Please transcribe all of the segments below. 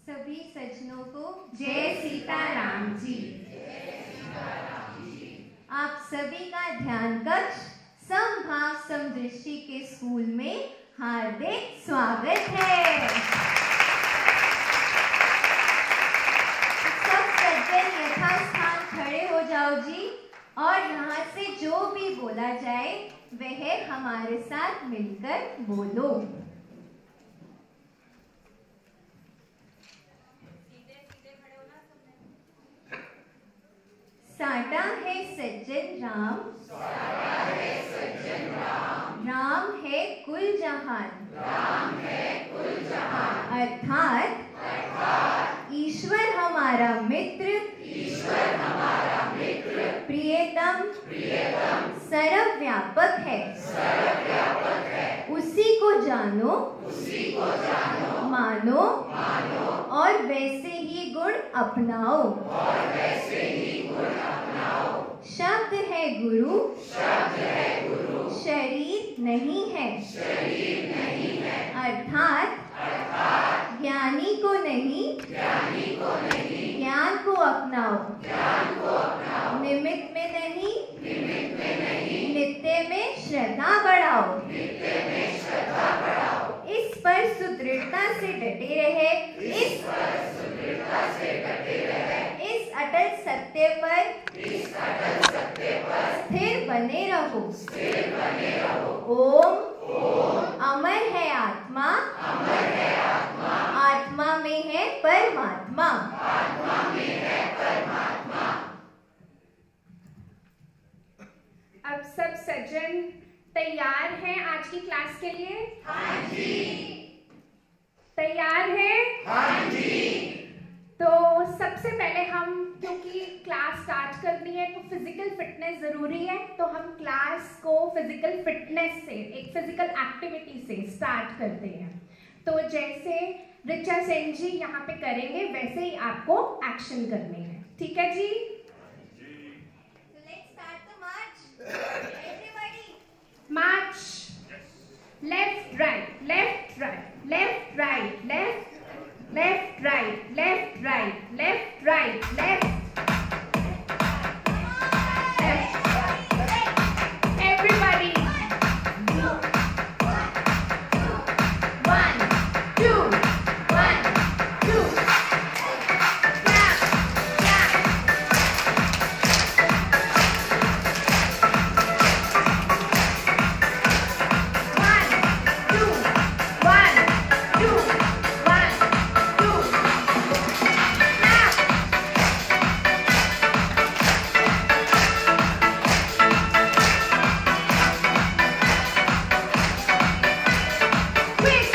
सभी सज्जनों को जय सीताराम जी। आप सभी का ध्यान कक्ष समभाव समदृष्टि के स्कूल में हार्दिक स्वागत है। सब सज्जन यथास्थान खड़े हो जाओ जी, और यहाँ से जो भी बोला जाए वह हमारे साथ मिलकर बोलो। साटा है सज्जन राम, राम है कुल जहान, अर्थात ईश्वर हमारा मित्र, प्रियतम सर्वव्यापक है। उसी को जानो, मानो और वैसे ही गुण अपनाओ। शब्द है गुरु, शरीर नहीं है, अर्थात ज्ञानी को नहीं, ज्ञान को अपनाओ। निमित्त में नहीं, नित्य में श्रद्धा बढ़ाओ। इस पर सुदृढ़ता से डटे रहे, इस अटल सत्य पर स्थिर बने रहो। ओम अमर है आत्मा, आत्मा में है परमात्मा। अब सब सज्जन तैयार हैं आज की क्लास के लिए? हाँ जी। तैयार हैं? हाँ जी। तो सबसे पहले हम, क्योंकि क्लास स्टार्ट करनी है तो फिजिकल फिटनेस जरूरी है, तो हम क्लास को फिजिकल फिटनेस से, एक फिजिकल एक्टिविटी से स्टार्ट करते हैं। तो जैसे ऋचा सेन जी यहाँ पे करेंगे वैसे ही आपको एक्शन करने हैं, ठीक है जी? March, left right, left right, left right, left, left right, left right, left right, left, everybody, 1 2 1 2, clap, clap. 1 2 1 2 1 2, clap. Twist.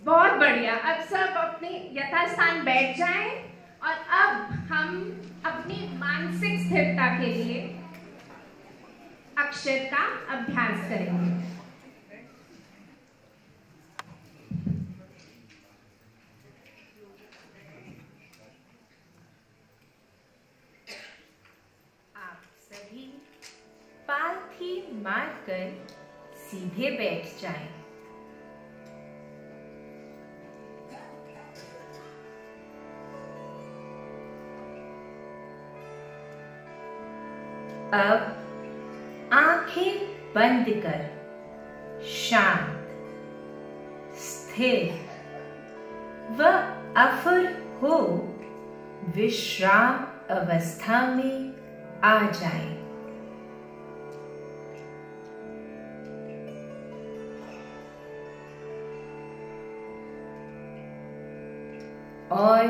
बहुत बढ़िया। अब सब अपने यथास्थान बैठ जाएं और अब हम अपनी मानसिक स्थिरता के लिए अक्षर का अभ्यास करेंगे। आप सभी पालथी मारकर सीधे बैठ जाएं। अब आंखें बंद कर शांत, स्थिर व अफुर हो विश्राम अवस्था में आ जाए। और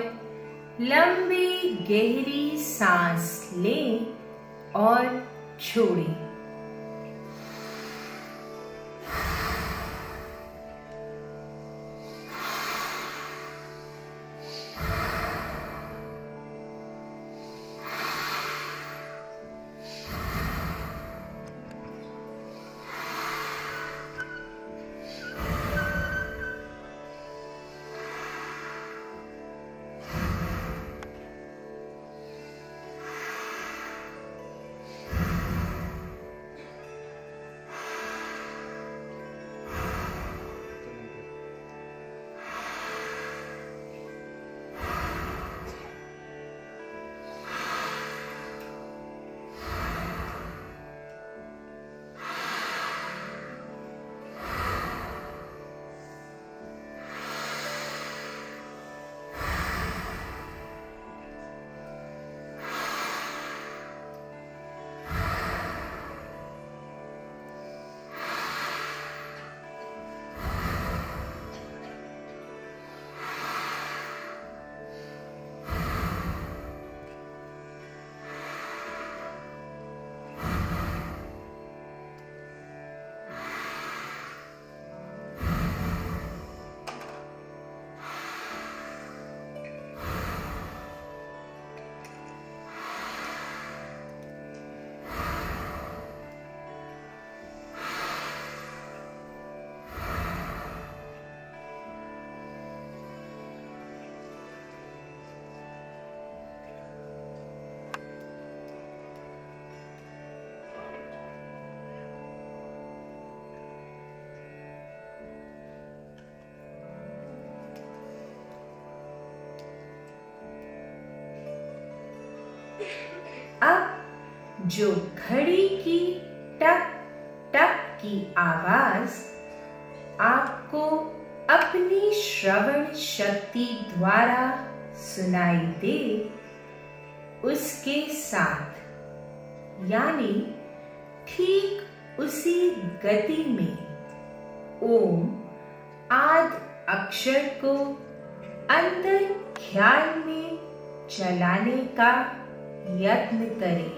लंबी गहरी सांस लें और छोड़ें। अब जो घड़ी की टक टक की आवाज आपको अपनी श्रवण शक्ति द्वारा सुनाई दे, उसके साथ यानी ठीक उसी गति में ओम आदि अक्षर को अंदर ख्याल में चलाने का यत्न करें।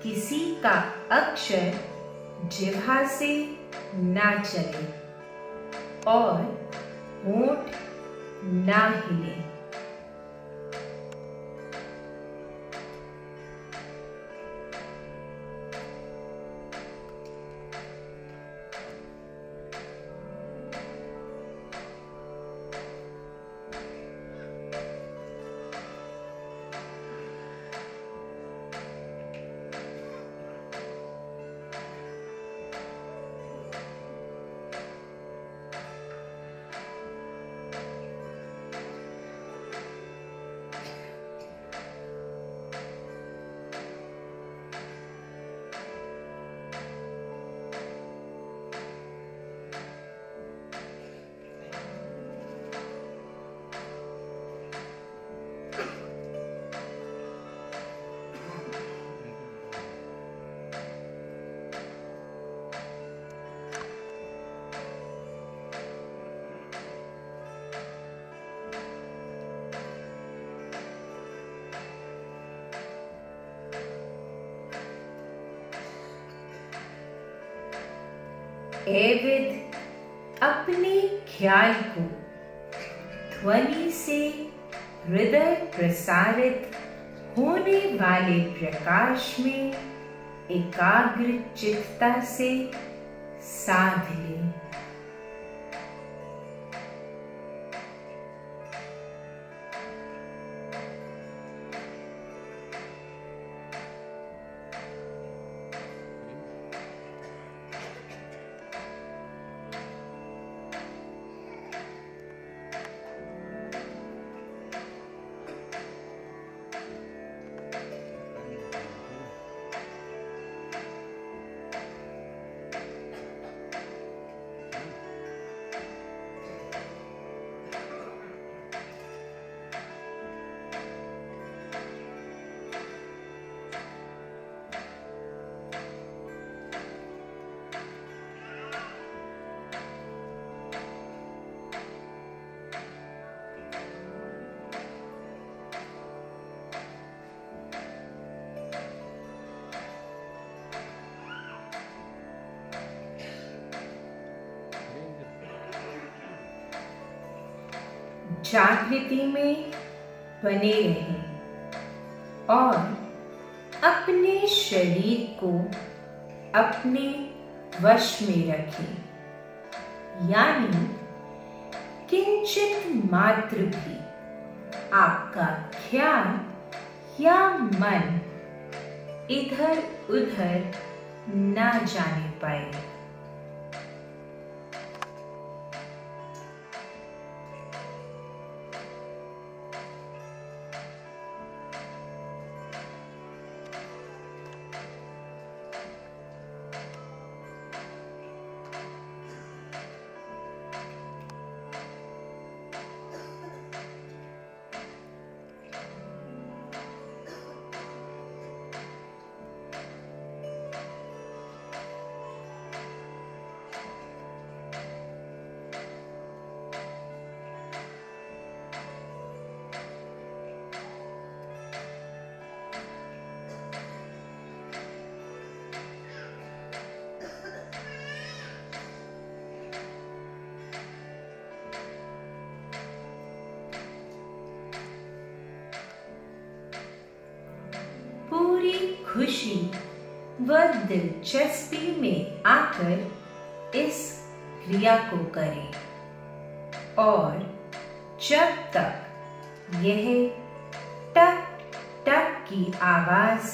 किसी का अक्षर जिह्वा से ना चले और होंठ ना हिले। एविद अपने ख्याल को ध्वनि से हृदय प्रसारित होने वाले प्रकाश में एकाग्र चित्तता से साध ले। जागृति में बने रहें और अपने शरीर को अपने वश में रखें, यानी किंचित मात्र भी आपका ख्याल या मन इधर उधर ना जाने पाए। पूरी खुशी व दिलचस्पी में आकर इस क्रिया को करें और जब तक यह टक टक की आवाज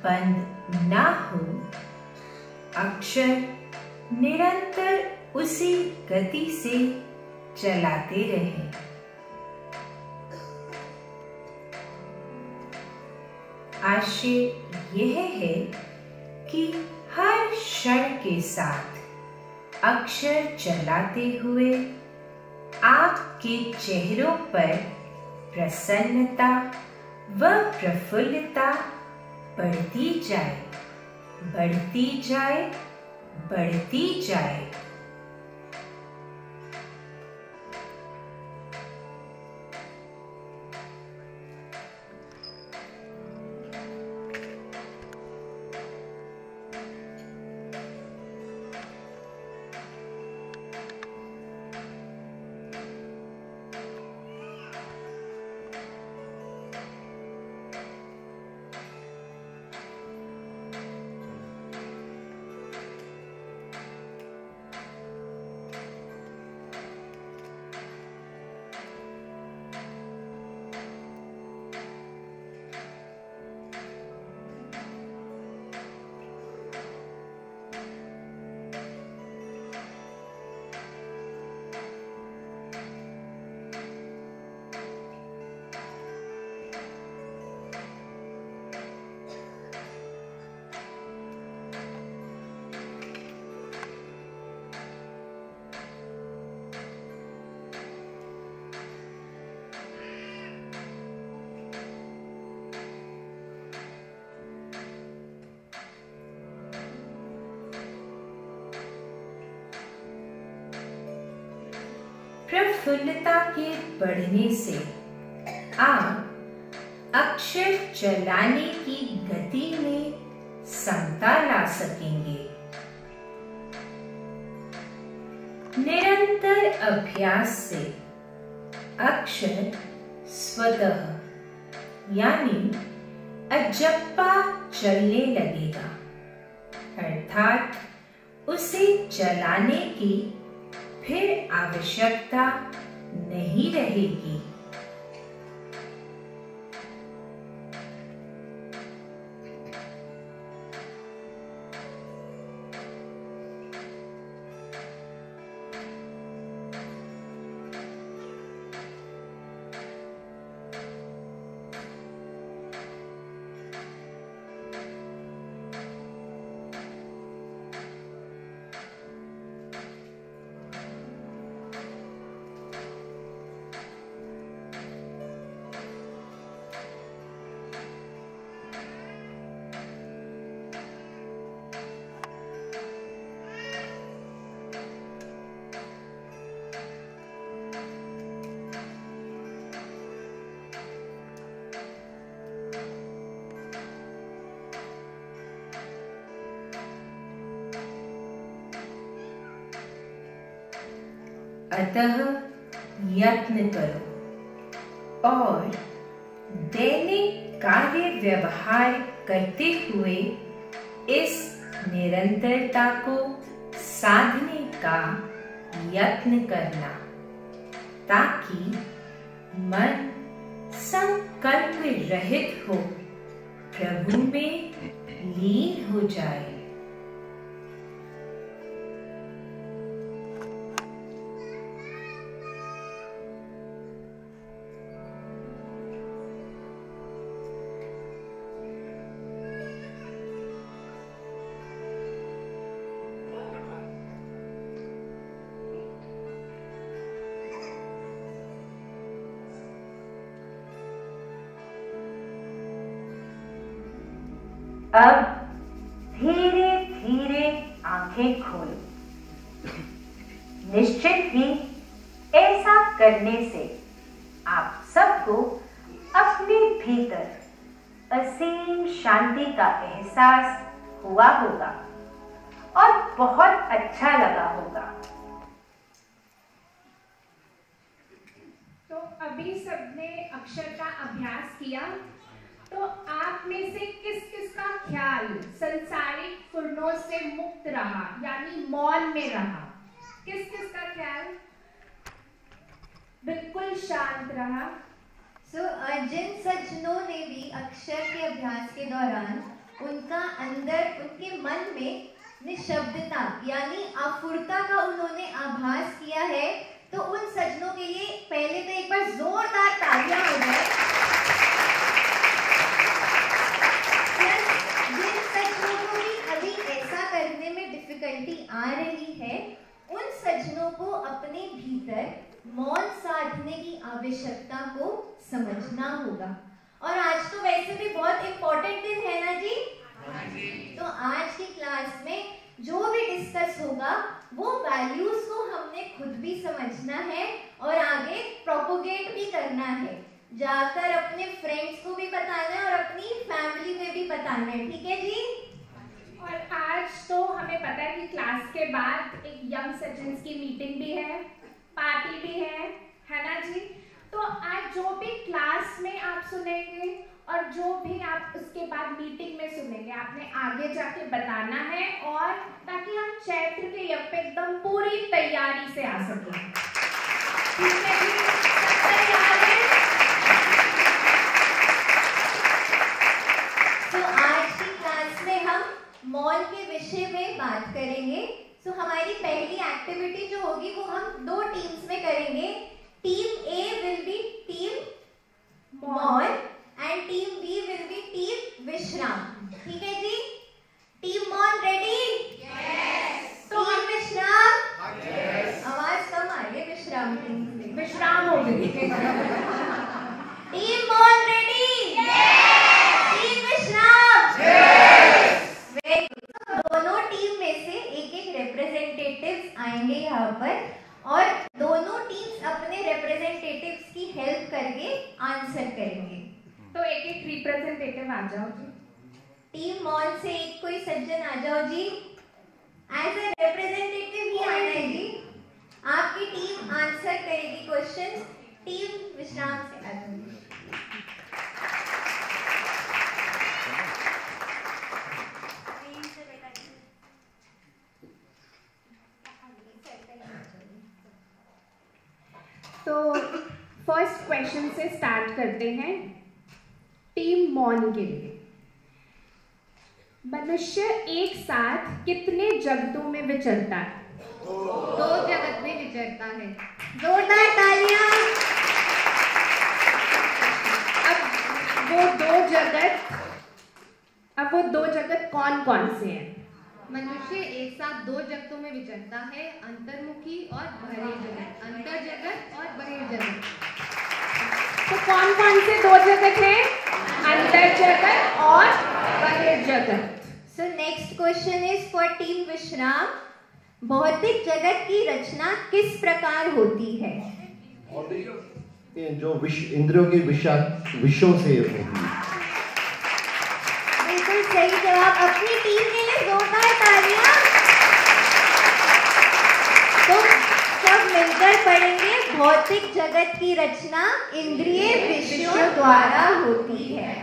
बंद ना हो, अक्षर निरंतर उसी गति से चलाते रहें। भाष्य यह है कि हर क्षण के साथ अक्षर चलाते हुए आपके चेहरों पर प्रसन्नता व प्रफुल्लता बढ़ती जाए, बढ़ती जाए, बढ़ती जाए। प्रफुल्लता के बढ़ने से आप अक्षर चलाने की गति में समता ला सकेंगे। निरंतर अभ्यास से अक्षर स्वतः यानी अजप्पा चलने लगेगा, अर्थात उसे चलाने की फिर आवश्यकता नहीं रहेगी। अतः यत्न करो और दैनिक कार्य व्यवहार करते हुए इस निरंतरता को साधने का यत्न करना, ताकि मन संकल्प रहित हो प्रभु में लीन हो जाए। अब धीरे धीरे आंखें खोलो। निश्चित ही ऐसा करने से आप सबको अपने भीतर असीम शांति का एहसास हुआ होगा और बहुत अच्छा लगा होगा। तो अभी सबने अक्षर का अभ्यास किया, तो आप में से किस किस का ख्याल संसारिक फुर्नों से मुक्त रहा, यानी मौन में रहा? किस किस का ख्याल बिल्कुल शांत रहा? जिन सज्जनों ने भी अक्षर के अभ्यास के दौरान उनका अंदर उनके मन में निशब्दता यानी अपूर्णता का उन्होंने आभास किया है, तो उन सज्जनों के लिए पहले तो एक बार जोरदार तालियां हो जाए। सज्जनों को अपने भीतर मौन साधने की आवश्यकता को समझना होगा। और आज तो वैसे भी बहुत इम्पोर्टेंट दिन है ना जी? तो आज की क्लास में जो भी डिस्कस होगा वो वैल्यूज को हमने खुद भी समझना है और आगे प्रोपोगेट भी करना है, जाकर अपने फ्रेंड्स को भी बताना है और अपनी फैमिली में भी बताना है। ठीक है जी? और आज तो हमें पता है कि क्लास के बाद एक यंग सज्जन्स की मीटिंग भी है, पार्टी भी है ना जी? तो आज जो भी क्लास में आप सुनेंगे और जो भी आप उसके बाद मीटिंग में सुनेंगे, आपने आगे जाके बताना है, और ताकि हम चैत्र के यज्ञ पे एकदम पूरी तैयारी से आ सकें। ठीक है जी? तैयार है? तो आज की क्लास में हम मौन के विषय में बात करेंगे। तो हमारी पहली एक्टिविटी जो होगी वो हम 2 टीम्स में करेंगे। Team A will be team Maun and team B will be team Vishram. ठीक है जी? Team Maun ready? Yes. Team Vishram? Yes. आवाज कम आ रही है विश्राम टीम से। विश्राम हो गई। Team Maun ready? Yes. Team Vishram? Yes. Very good. दोनों टीम में से एक रिप्रेजेंटेटिव्स आएंगे यहाँ पर और दोनों टीम्स अपने रिप्रेजेंटेटिव्स की हेल्प करके आंसर करेंगे। तो एक रिप्रेजेंटेटिव आ जाओ जी। टीम मौन से एक कोई सज्जन आ जाओ जी। एज ए रिप्रेजेंटेटिव ही आना है जी। आपकी टीम आंसर करेगी क्वेश्चंस। टीम विश्राम से आ जाओ। तो फर्स्ट क्वेश्चन से स्टार्ट करते हैं। टीम मौन के लिए, मनुष्य एक साथ कितने जगतों में विचरता है? 2 जगत में विचरता है। जोरदार तालियां। अब वो दो जगत कौन कौन से हैं? मनुष्य एक साथ 2 जगतों में विचरता है, अंतर्मुखी और बहिर्जगत। अंतर जगत और बहिर्जगत। तो कौन कौन से 2 जगत हैं? अंतर जगत और बहिर्जगत। So next question is for team विश्राम। भौतिक जगत की रचना किस प्रकार होती है? जो इंद्रियों के विषयों से होती है। बिल्कुल सही जवाब। अपनी टीम के लिए जोरदार तालियां। तो सब मिलकर पढ़ेंगे। भौतिक जगत की रचना इंद्रिय विषयों द्वारा होती है।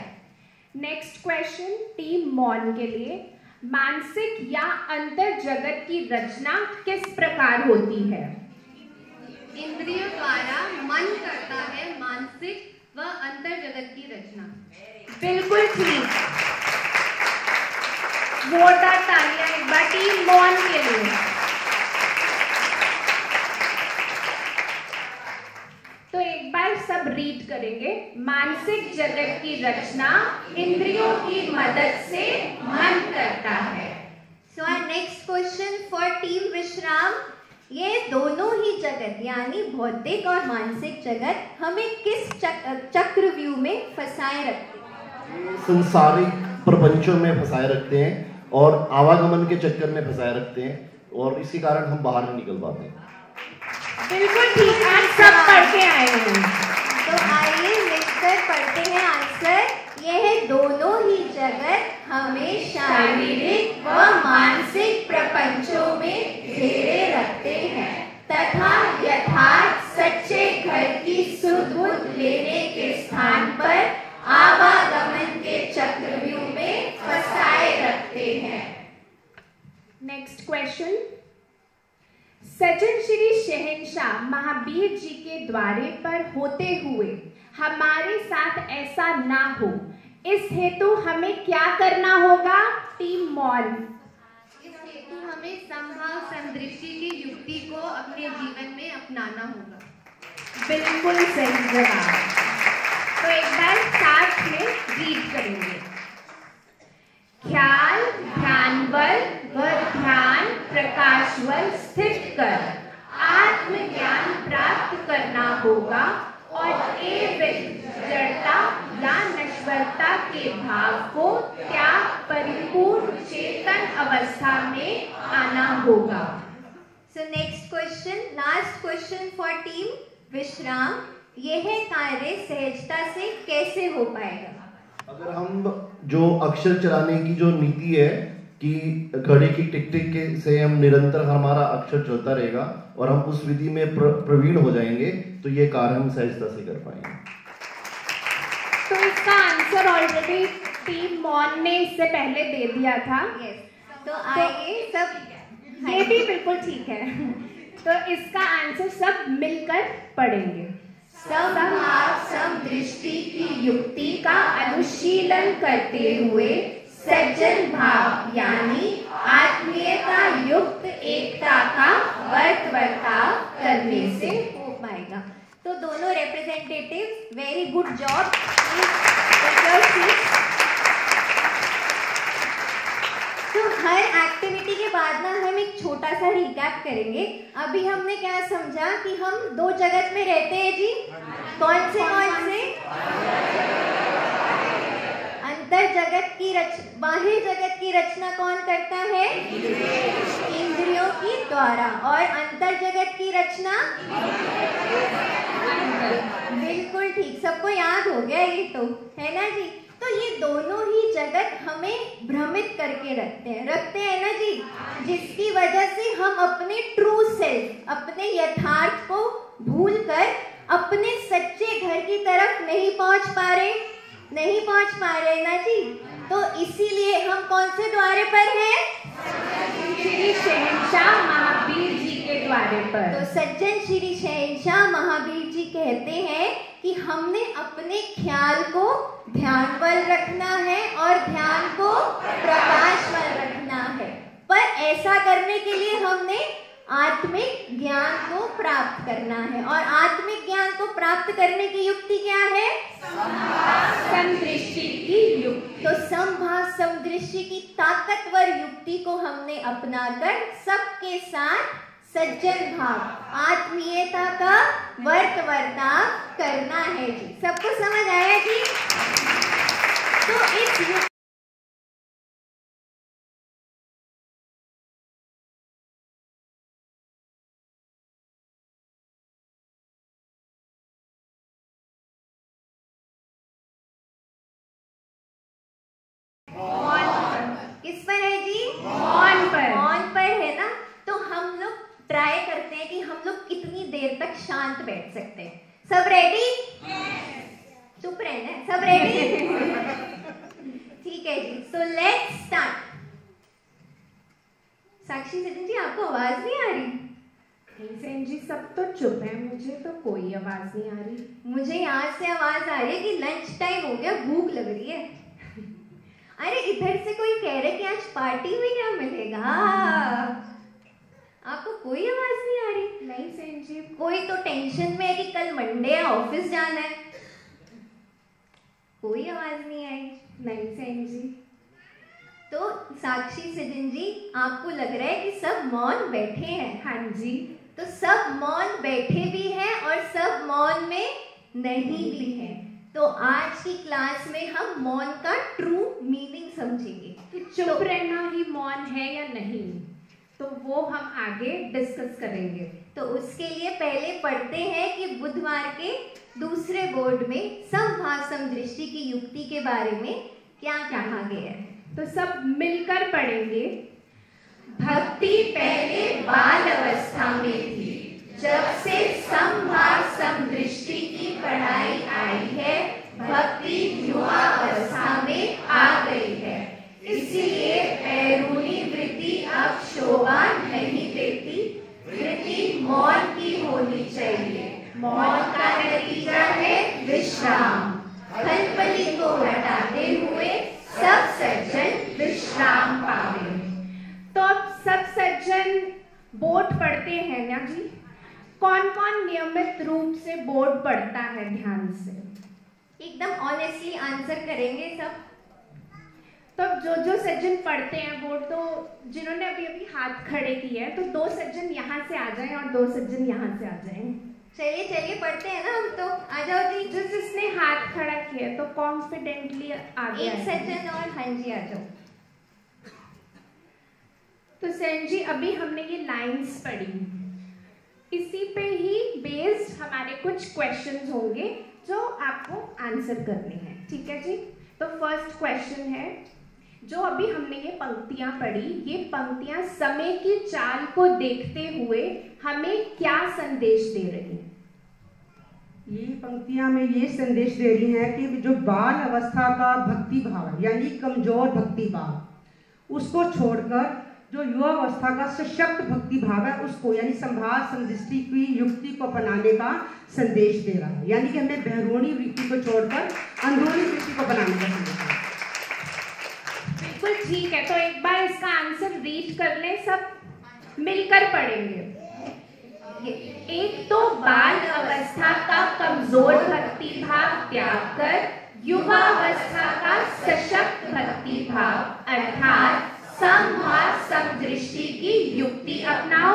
नेक्स्ट क्वेश्चन टीम मौन के लिए, मानसिक या अंतर जगत की रचना किस प्रकार होती है? इंद्रियों द्वारा मन करता है मानसिक व अंतर जगत की रचना। बिल्कुल ठीक। जोरदार तालियां एक बार टीम मौन के लिए। तो एक बार सब रीड करेंगे। मानसिक जगत की रचना इंद्रियों की मदद से मन करता है। So our next question for team विश्राम, ये दोनों ही जगत यानी भौतिक और मानसिक जगत हमें किस चक्रव्यूह में फंसाए रखते हैं? संसारिक प्रपंचों में फंसाए रखते हैं और आवागमन के चक्कर में फंसाए रखते हैं और इसी कारण हम बाहर नहीं निकल पाते हैं। बिल्कुल ठीक। आज सब पढ़ के आए हैं। तो आइए मिलकर पढ़ते हैं आंसर। यह दोनों ही जगत हमें शारीरिक व मानसिक प्रपंचों में घेरे रखते हैं तथा यथार्थ सच्चे घर की सुध बुध लेने के स्थान पर आवागमन के चक्रव्यूह में फंसाए रखते हैं। नेक्स्ट क्वेश्चन, सज्जन श्री शहंशाह महावीर जी के द्वारे पर होते हुए हमारे साथ ऐसा ना हो, इस हेतु हमें क्या करना होगा? टीम मौन। इस हेतु हमें संभाव समदृष्टि की युक्ति को अपने जीवन में अपनाना होगा। बिल्कुल सही जवाब। तो एक बार साथ में रीड करेंगे। ख्याल ध्यान बल व ध्यान प्रकाश बल स्थित कर आत्मज्ञान प्राप्त करना होगा और जड़ता या नश्वरता के भाव को त्याग परिपूर्ण चेतन अवस्था में आना होगा। So next question, last question for team विश्राम, यह कार्य सहजता से कैसे हो पाएगा? अगर हम जो अक्षर चलाने की जो नीति है कि घड़ी की टिक टिक के से हम निरंतर हमारा अक्षर चलता रहेगा और हम उस विधि में प्रवीण हो जाएंगे, तो ये कार्य हम सहजता से कर पाएंगे। तो इसका आंसर ऑलरेडी टीम मॉन ने इससे पहले दे दिया था। Yes. तो आइए सब, ये भी बिल्कुल ठीक है। तो इसका आंसर सब मिलकर पढ़ेंगे। समभाव समदृष्टि की युक्ति का अनुशीलन करते हुए सज्जन भाव यानी आत्मीयता युक्त एकता का बर्ताव करने से हो पाएगा। तो दोनों रिप्रेजेंटेटिव वेरी गुड जॉब। तो हर एक्टिविटी के बाद ना हम एक छोटा सा रिकैप करेंगे। अभी हमने क्या समझा कि हम दो जगत में रहते हैं जी। कौन से? अंतर जगत की बाह्य जगत की रचना कौन करता है? इंद्रियों की द्वारा। और अंतर जगत की रचना? बिल्कुल ठीक, सबको याद हो गया ये तो, है ना जी। तो ये दोनों ही जगत हमें भ्रमित करके रखते हैं ना जी, जिसकी वजह से हम अपने ट्रू सेल्फ, अपने यथार्थ को भूलकर अपने सच्चे घर की तरफ नहीं पहुंच पा रहे ना जी। तो इसीलिए हम कौन से द्वारे पर हैं? श्री शहंशाह महावीर जी के द्वारे पर। तो सज्जन श्री शहंशाह महावीर जी कहते हैं कि हमने अपने ख्याल को ध्यानवल रखना है और ध्यान को प्रकाशवल रखना है। पर ऐसा करने के लिए हमने आत्मिक ज्ञान को प्राप्त करना है। और आत्मिक ज्ञान को प्राप्त करने की युक्ति क्या है? समदृष्टि की युक्ति। तो समभाव समदृष्टि की ताकतवर युक्ति को हमने अपनाकर सबके साथ सज्जन भाव, आत्मीयता का बर्ताव करना है जी। सबको समझ आया जी? तो इस किस पर है जी? ऑन पर है ना। तो हम लोग ट्राई करते हैं कि हम लोग कितनी देर तक शांत बैठ सकते हैं। सब रेडी? चुप रहना है, सब रेडी? ठीक है जी। So let's start. Sakshi Sachin ji, आपको आवाज नहीं आ रही? सेन जी सब तो चुप है, मुझे तो कोई आवाज नहीं आ रही। मुझे यहाँ से आवाज आ रही है कि लंच टाइम हो गया, भूख लग रही है। अरे इधर से कोई कह रहे कि आज पार्टी में क्या मिलेगा। आपको कोई आवाज नहीं आ रही? नहीं सेन जी। कोई तो टेंशन में है कि कल मंडे है, ऑफिस जाना है। कोई आवाज नहीं आई? नहीं सेन जी। तो साक्षी सजन जी, आपको लग रहा है कि सब मौन बैठे हैं? हाँ जी। तो सब मौन बैठे भी हैं और सब मौन में नहीं भी हैं। तो आज की क्लास में हम मौन का ट्रू मीनिंग समझेंगे। चुप रहना ही मौन है या नहीं, तो वो हम आगे डिस्कस करेंगे। तो उसके लिए पहले पढ़ते हैं कि बुधवार के दूसरे बोर्ड में समभाव समदृष्टि की युक्ति के बारे में क्या कहा गया है। तो सब मिलकर पढ़ेंगे। भक्ति पहले बाल अवस्था में थी, जब से समभाव समदृष्टि की पढ़ाई आई है, भक्ति युवा अवस्था में आ गई है। इसलिए बैरूनी वृत्ति अब शोभा नहीं देती, वृत्ति मौन की होनी चाहिए। मौन का नतीजा है विश्राम। खलबली को हटाते हुए सब सज्जन विश्राम पावे। तो अब सब सज्जन बोर्ड पढ़ते हैं ना जी। कौन कौन नियमित रूप से बोर्ड पढ़ता है? ध्यान से एकदम ऑनेस्टली आंसर करेंगे सब। तो जो सज्जन पढ़ते हैं वो तो जिन्होंने अभी अभी हाथ खड़े किए हैं, तो 2 सज्जन यहाँ से आ जाएं और 2 सज्जन यहाँ से आ जाएं। चलिए चलिए पढ़ते हैं ना हम तो। आ जाओ जी। जिसने हाथ खड़ा किया तो कॉन्फिडेंटली आगे एक सज्जन और, हाँ जी आ जाओ। तो सेन जी अभी हमने ये लाइंस पढ़ी, इसी पे ही बेस्ड हमारे कुछ क्वेश्चंस होंगे जो आपको आंसर करने हैं, ठीक है जी। तो फर्स्ट क्वेश्चन है, जो अभी हमने ये पंक्तियां पढ़ी, ये पंक्तियां समय की चाल को देखते हुए हमें क्या संदेश दे रही हैं? ये पंक्तियां में ये संदेश दे रही हैं कि जो बाल अवस्था का भक्ति भाव यानी कमजोर भक्ति भाव, उसको छोड़कर जो युवा अवस्था का सशक्त भक्ति भाव है उसको, यानी संभार समदृष्टि की युक्ति को अपनाने का संदेश दे रहा है। यानी कि हमें बहरूणी वृत्ति को छोड़कर अंदरूनी वृत्ति को बनाने का संदेश है। बिल्कुल ठीक है, तो एक बार इसका आंसर रीड कर लें, सब मिलकर पढ़ेंगे। एक तो बाल अवस्था का कमजोर भक्ति भाव त्याग कर युवा अवस्था का सशक्त भक्ति भाव अर्थात संभार समदृष्टि की युक्ति अपनाओ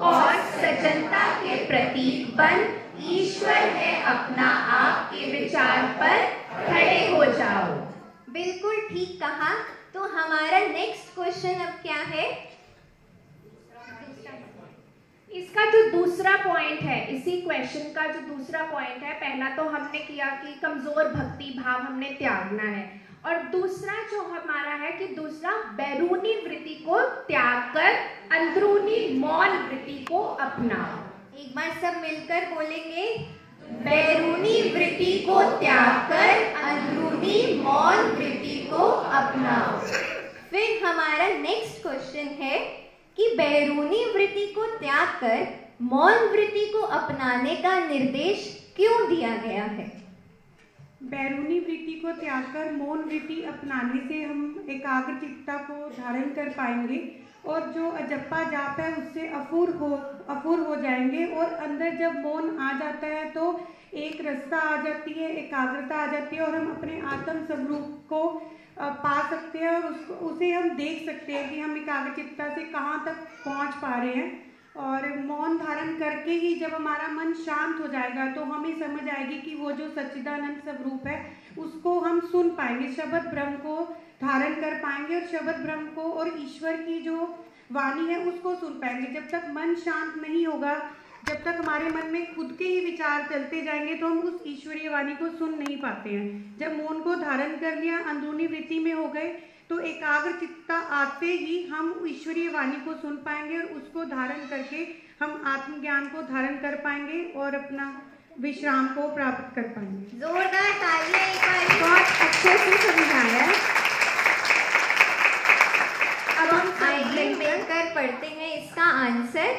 और सज्जनता के प्रतीक बन ईश्वर है अपना आप के विचार पर खड़े हो जाओ। बिल्कुल ठीक कहा। तो हमारा नेक्स्ट क्वेश्चन अब क्या है? इसका जो दूसरा पॉइंट है, इसी क्वेश्चन का जो दूसरा पॉइंट है, पहला तो हमने किया कि कमजोर भक्ति भाव हमने त्यागना है, और दूसरा जो हमारा है कि दूसरा बैरूनी वृत्ति को त्याग कर अंदरूनी मौन वृत्ति को अपनाओ। एक बार सब मिलकर बोलेंगे, बैरूनी वृत्ति को त्याग कर अंदरूनी मौन वृत्ति को अपनाओ। फिर हमारा नेक्स्ट क्वेश्चन है कि बैरूनी वृत्ति को त्याग कर मौन वृत्ति को अपनाने का निर्देश क्यों दिया गया है? बैरूनी वृत्ति को त्याग कर मौन वृत्ति अपनाने से हम एकाग्रचित्ता को धारण कर पाएंगे और जो अजप्पा जाप है उससे अफूर हो जाएंगे, और अंदर जब मौन आ जाता है तो एक रसता आ जाती है, एकाग्रता आ जाती है और हम अपने आत्म स्वरूप को पा सकते हैं और उसे हम देख सकते हैं कि हम एकाग्रचित्ता से कहाँ तक पहुँच पा रहे हैं। और मौन धारण करके ही जब हमारा मन शांत हो जाएगा तो हमें समझ आएगी कि वो जो सच्चिदानंद स्वरूप है उसको हम सुन पाएंगे, शब्द ब्रह्म को धारण कर पाएंगे और शब्द ब्रह्म को और ईश्वर की जो वाणी है उसको सुन पाएंगे। जब तक मन शांत नहीं होगा, जब तक हमारे मन में खुद के ही विचार चलते जाएंगे तो हम उस ईश्वरीय वाणी को सुन नहीं पाते हैं। जब मौन को धारण कर लिया, अंदरूनी वृत्ति में हो गए, तो एकाग्रचित्ता आते ही हम ईश्वरीय वाणी को सुन पाएंगे और उसको धारण करके हम आत्मज्ञान को धारण कर पाएंगे और अपना विश्राम को प्राप्त कर पाएंगे। जोरदार तालियां एक बार। बहुत अच्छे से समझाया। अब हम आइए मिलकर पढ़ते हैं इसका आंसर।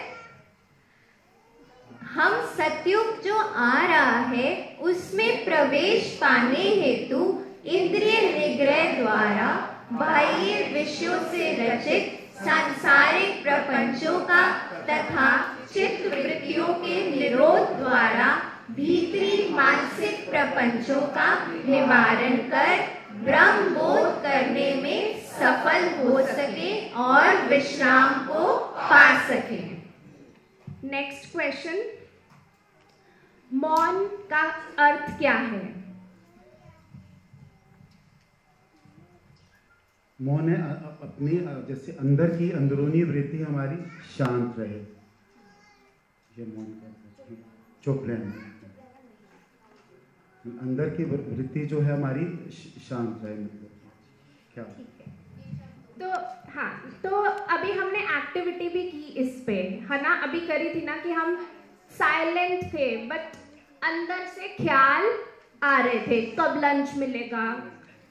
हम सतयुग जो आ रहा है उसमें प्रवेश पाने हेतु इंद्रिय निग्रह द्वारा बाह्य विषयों से रचित सांसारिक प्रपंचों का तथा चित्त वृत्तियों के निरोध द्वारा भीतरी मानसिक प्रपंचों का निवारण कर ब्रह्म बोध करने में सफल हो सके और विश्राम को पा सके। नेक्स्ट क्वेश्चन, मौन का अर्थ क्या है? मौन है अपनी जैसे अंदर की अंदरूनी वृत्ति हमारी शांत रहे, ये मौन का चुप रहना, अंदर की वृत्ति जो है हमारी शांत रहे, मतलब क्या। तो हाँ, तो अभी हमने एक्टिविटी भी की इस पे, है ना, अभी करी थी ना कि हम साइलेंट थे बट अंदर से ख्याल आ रहे थे, कब लंच मिलेगा,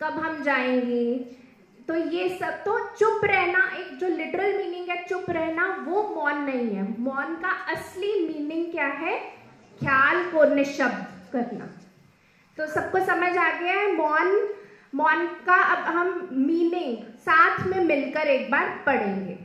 कब हम जाएंगे, तो ये सब तो चुप रहना, एक जो लिटरल मीनिंग है चुप रहना, वो मौन नहीं है। मौन का असली मीनिंग क्या है? ख्याल को निशब्द करना। तो सबको समझ आ गया है मौन का। अब हम मीनिंग साथ में मिलकर एक बार पढ़ेंगे।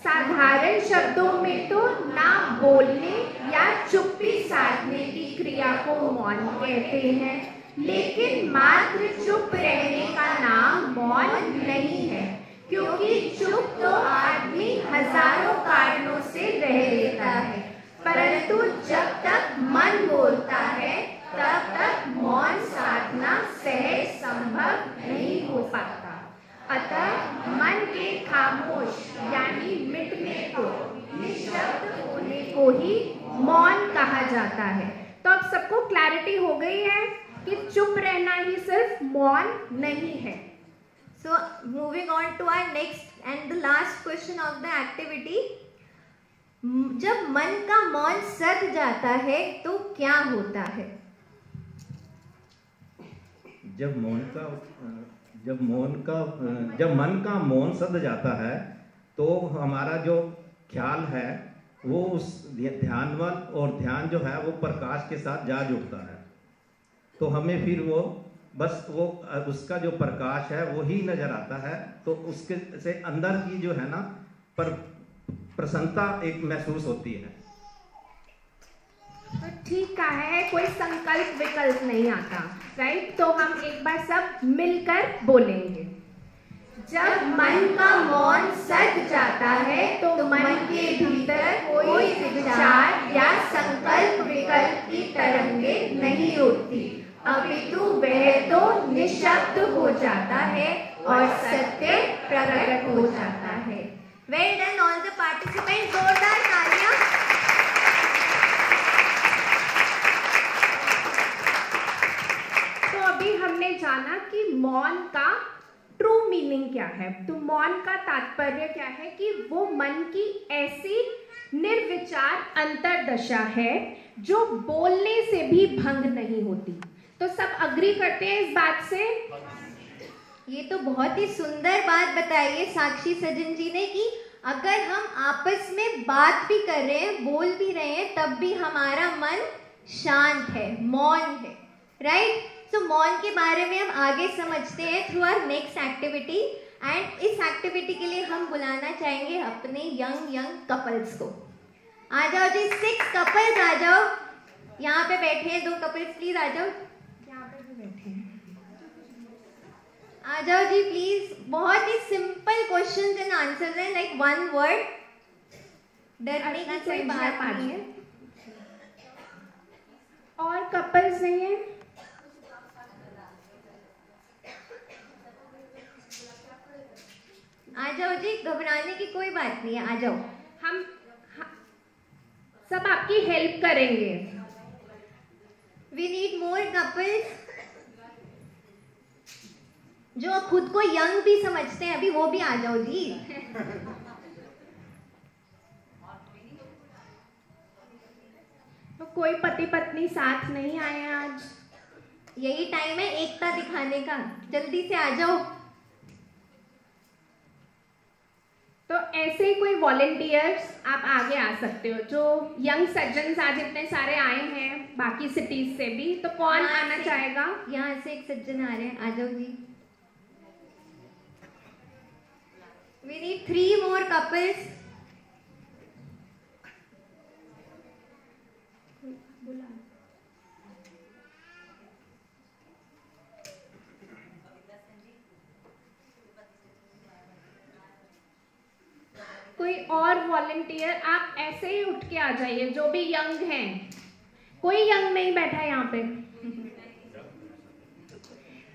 साधारण शब्दों में तो ना बोलने या चुप्पी साधने की क्रिया को मौन कहते हैं, लेकिन मात्र चुप रहने का नाम मौन नहीं है, क्योंकि चुप तो आदमी हजारों कारणों से रह लेता है, परंतु जब तक मन बोलता है तब तक मौन साधना सहज संभव नहीं हो पाता। अतः मन के खामोश यानी मिटने को, निशब्द होने को ही मौन कहा जाता है। तो अब सबको क्लैरिटी हो गई है कि चुप रहना ही सिर्फ मौन नहीं है। So moving on to our next and the last question of the activity, जब मन का मौन सध जाता है तो क्या होता है? जब मन का मौन सध जाता है तो हमारा जो ख्याल है वो उस ध्यानवान और ध्यान जो है वो प्रकाश के साथ जा जुड़ता है। तो हमें फिर वो बस वो उसका जो प्रकाश है वो ही नजर आता है। तो उसके से अंदर की जो है ना प्रसन्नता एक महसूस होती है। तो ठीक कहा है, कोई संकल्प विकल्प नहीं आता, राइट? तो हम एक बार सब मिलकर बोलेंगे। जब मन का मौन सध जाता है तो मन के भीतर कोई विचार या संकल्प विकल्प की तरंगे नहीं होती, अपितु वह तो निशब्द हो जाता है और सत्य प्रकट हो जाता है। Well done all the participants, जोरदार तालियां। तो अभी हमने जाना कि मौन का ट्रू मीनिंग क्या है। तो मौन का तात्पर्य क्या है कि वो मन की ऐसी निर्विचार अंतर्दशा है जो बोलने से भी भंग नहीं होती। तो सब अग्री करते हैं इस बात से? ये तो बहुत ही सुंदर बात बताई है साक्षी सजन जी ने कि अगर हम आपस में बात भी कर रहे हैं, बोल भी रहे हैं, तब भी हमारा मन शांत है, मौन है, राइट? तो मौन के बारे में हम आगे समझते हैं through our next activity. And इस एक्टिविटी के लिए हम बुलाना चाहेंगे अपने यंग कपल्स को। आ जाओ जी, 6 कपल्स आ जाओ। यहाँ पे बैठे हैं 2 कपल्स, प्लीज आ जाओ। यहाँ पे भी बैठे हैं, आ जाओ जी प्लीज। बहुत ही सिंपल क्वेश्चंस एंड आंसर्स हैं, लाइक 1 वर्ड। डरने की कोई बात नहीं है। और कपल्स नहीं है? आ जाओ जी, घबराने की कोई बात नहीं है, आ जाओ। हम सब आपकी हेल्प करेंगे। वी नीड मोर कपल्स जो खुद को यंग भी समझते हैं, अभी वो भी आ जाओ जी। तो कोई पति पत्नी साथ नहीं आए आज? यही टाइम है एकता दिखाने का, जल्दी से आ जाओ। तो ऐसे ही कोई वॉलंटियर्स आप आगे आ सकते हो। जो यंग सज्जन आज इतने सारे आए हैं बाकी सिटीज से भी, तो कौन आना चाहेगा? यहाँ से एक सज्जन आ रहे हैं, आ जाओ जी। We need 3 more couples. कोई और वॉलंटियर, आप ऐसे ही उठ के आ जाइए जो भी यंग हैं। कोई यंग नहीं बैठा है यहाँ पे?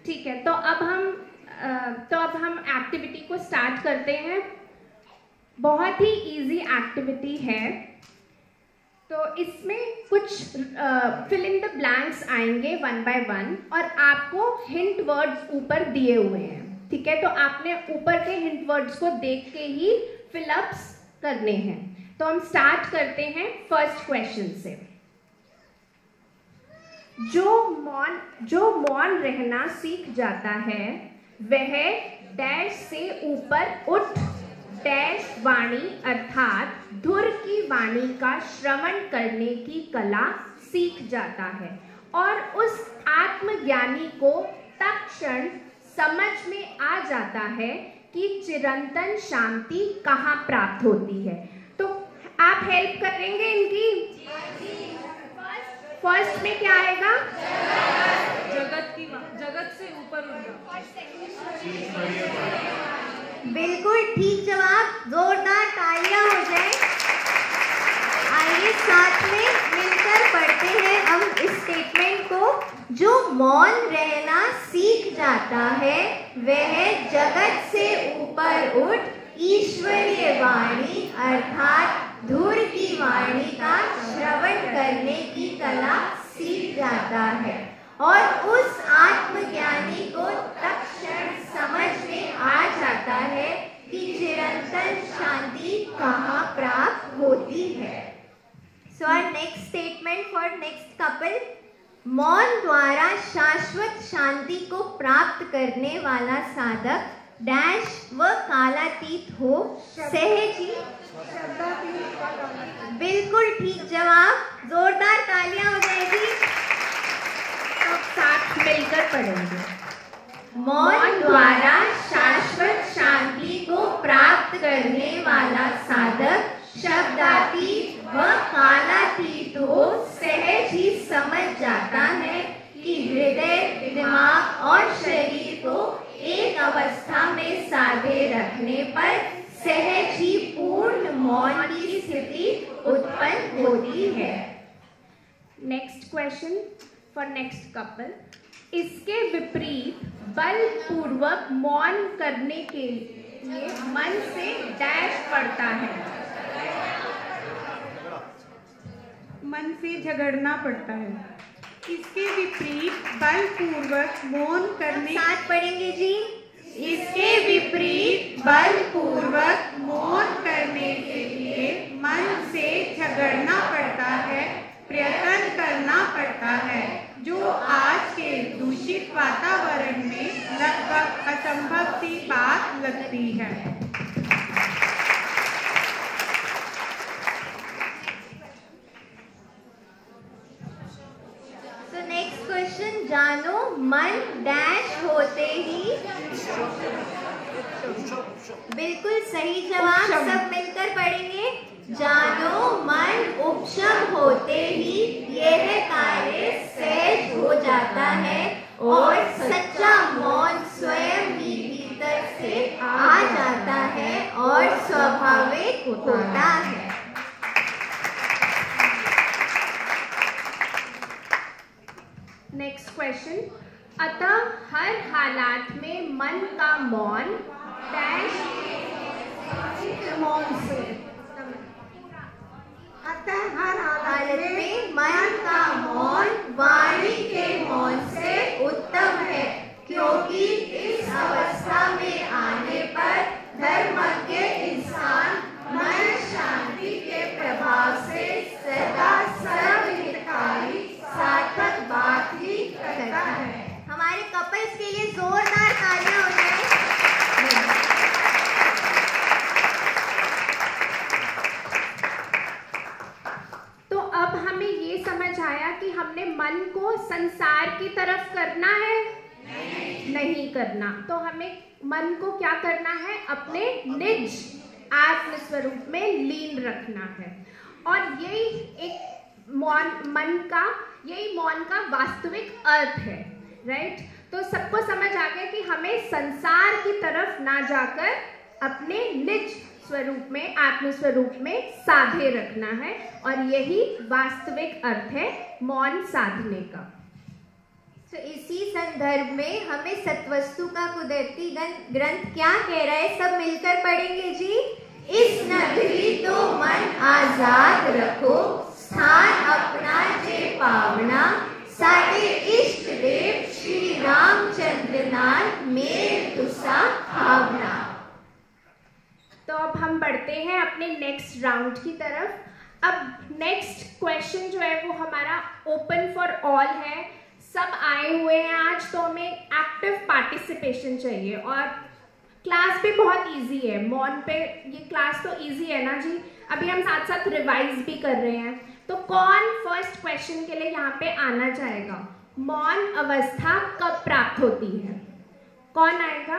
ठीक है, तो अब हम एक्टिविटी को स्टार्ट करते हैं। बहुत ही इजी एक्टिविटी है। तो इसमें कुछ फिल इन द ब्लैंक्स आएंगे 1 by 1 और आपको हिंट वर्ड्स ऊपर दिए हुए हैं, ठीक है? तो आपने ऊपर के हिंट वर्ड्स को देख के ही फिलअप्स करने हैं। तो हम स्टार्ट करते हैं फर्स्ट क्वेश्चन से। जो मौन रहना सीख जाता है वह डैश से ऊपर उठ डैश वाणी अर्थात धुर की वाणी का श्रवण करने की कला सीख जाता है और उस आत्मज्ञानी को तत्क्षण समझ में आ जाता है कि चिरंतन शांति कहाँ प्राप्त होती है। तो आप हेल्प करेंगे इनकी? फर्स्ट में क्या आएगा? जगत से ऊपर उठना। बिल्कुल ठीक जवाब, जोरदार तालियां हो जाए। आइए साथ में मिलकर पढ़ते हैं हम इस स्टेटमेंट को। जो मौन रहना सीख जाता है वह जगत से ऊपर उठ ईश्वरीय वाणी अर्थात धुर की वाणी का श्रवण करने की कला सीख जाता है और उस आत्मज्ञानी को तत्क्षण समझ में आ जाता है कि चिरंतन शांति कहाँ प्राप्त होती है। So our next statement for next couple, मौन द्वारा शाश्वत शांति को प्राप्त करने वाला साधक डैश व कालातीत हो सहजी। बिल्कुल ठीक जवाब, जोरदार तालियां हो जाएगी। तो साथ मिलकर पढ़ेंगे। मौन द्वारा शाश्वत शांति को प्राप्त करने वाला साधक शब्दातीत व कालातीत हो सहज ही समझ जाता है कि हृदय, दिमाग और शरीर को एक अवस्था में साधे रखने पर सहज ही पूर्ण मौन की स्थिति उत्पन्न होती है। Next question for next couple, इसके विपरीत बलपूर्वक मौन करने के लिए मन से डैश पड़ता है। मन से झगड़ना पड़ता है। इसके विपरीत बलपूर्वक मौन करने, साथ पढ़ेंगे जी। इसके विपरीत बलपूर्वक मौन करने के लिए मन से झगड़ना पड़ता है, प्रयत्न करना पड़ता है, जो आज के दूषित वातावरण में लगभग असंभव सी बात लगती है। नेक्स्ट क्वेश्चन, जानो मन डैश होते ही। बिल्कुल सही जवाब, सब मिलकर पढ़ेंगे। जानो मन उपशम होते ही यह कार्य सहज हो जाता है और सच्चा मौन स्वयं ही भीतर से आ जाता है और स्वाभाविक होता है। नेक्स्ट क्वेश्चन, अतः हर हालात में मन का मौन डैश मौन से, अतः हर हालत में मन का मौन वाणी के मौन से उत्तम है, क्योंकि इस अवस्था में आने पर धर्मज्ञ इंसान मन शांति के प्रभाव से सदा सर्वहितकारी सार्थक बात ही करता है। हमारे कपल्स के लिए जोरदार तालियां हो जाए। तो अब हमें ये समझ आया कि हमने मन को संसार की तरफ करना है, नहीं करना। तो हमें मन को क्या करना है? अपने निज आत्म स्वरूप में लीन रखना है। और यही एक यही मौन का वास्तविक अर्थ है, राइट? तो सबको समझ आ गया कि हमें संसार की तरफ ना जाकर अपने निज स्वरूप में, आत्म स्वरूप में साधे रखना है, और यही वास्तविक अर्थ है मौन साधने का। तो इसी संदर्भ में हमें सत्वस्तु का कुदरती ग्रंथ क्या कह रहा है, सब मिलकर पढ़ेंगे जी। इस नगरी तो मन आजाद रखो, स्थान अपना जे पावना, साडे इष्ट देव श्री रामचंद्र नाल मेर तुसा भावना। तो अब हम बढ़ते हैं अपने नेक्स्ट राउंड की तरफ। अब नेक्स्ट क्वेश्चन जो है वो हमारा ओपन फॉर ऑल है। सब आए हुए हैं आज, तो हमें एक्टिव पार्टिसिपेशन चाहिए। और क्लास भी बहुत इजी है, मौन पे ये क्लास तो इजी है ना जी। अभी हम साथ साथ रिवाइज भी कर रहे हैं। तो कौन फर्स्ट क्वेश्चन के लिए यहाँ पे आना चाहेगा? मौन अवस्था कब प्राप्त होती है? कौन आएगा?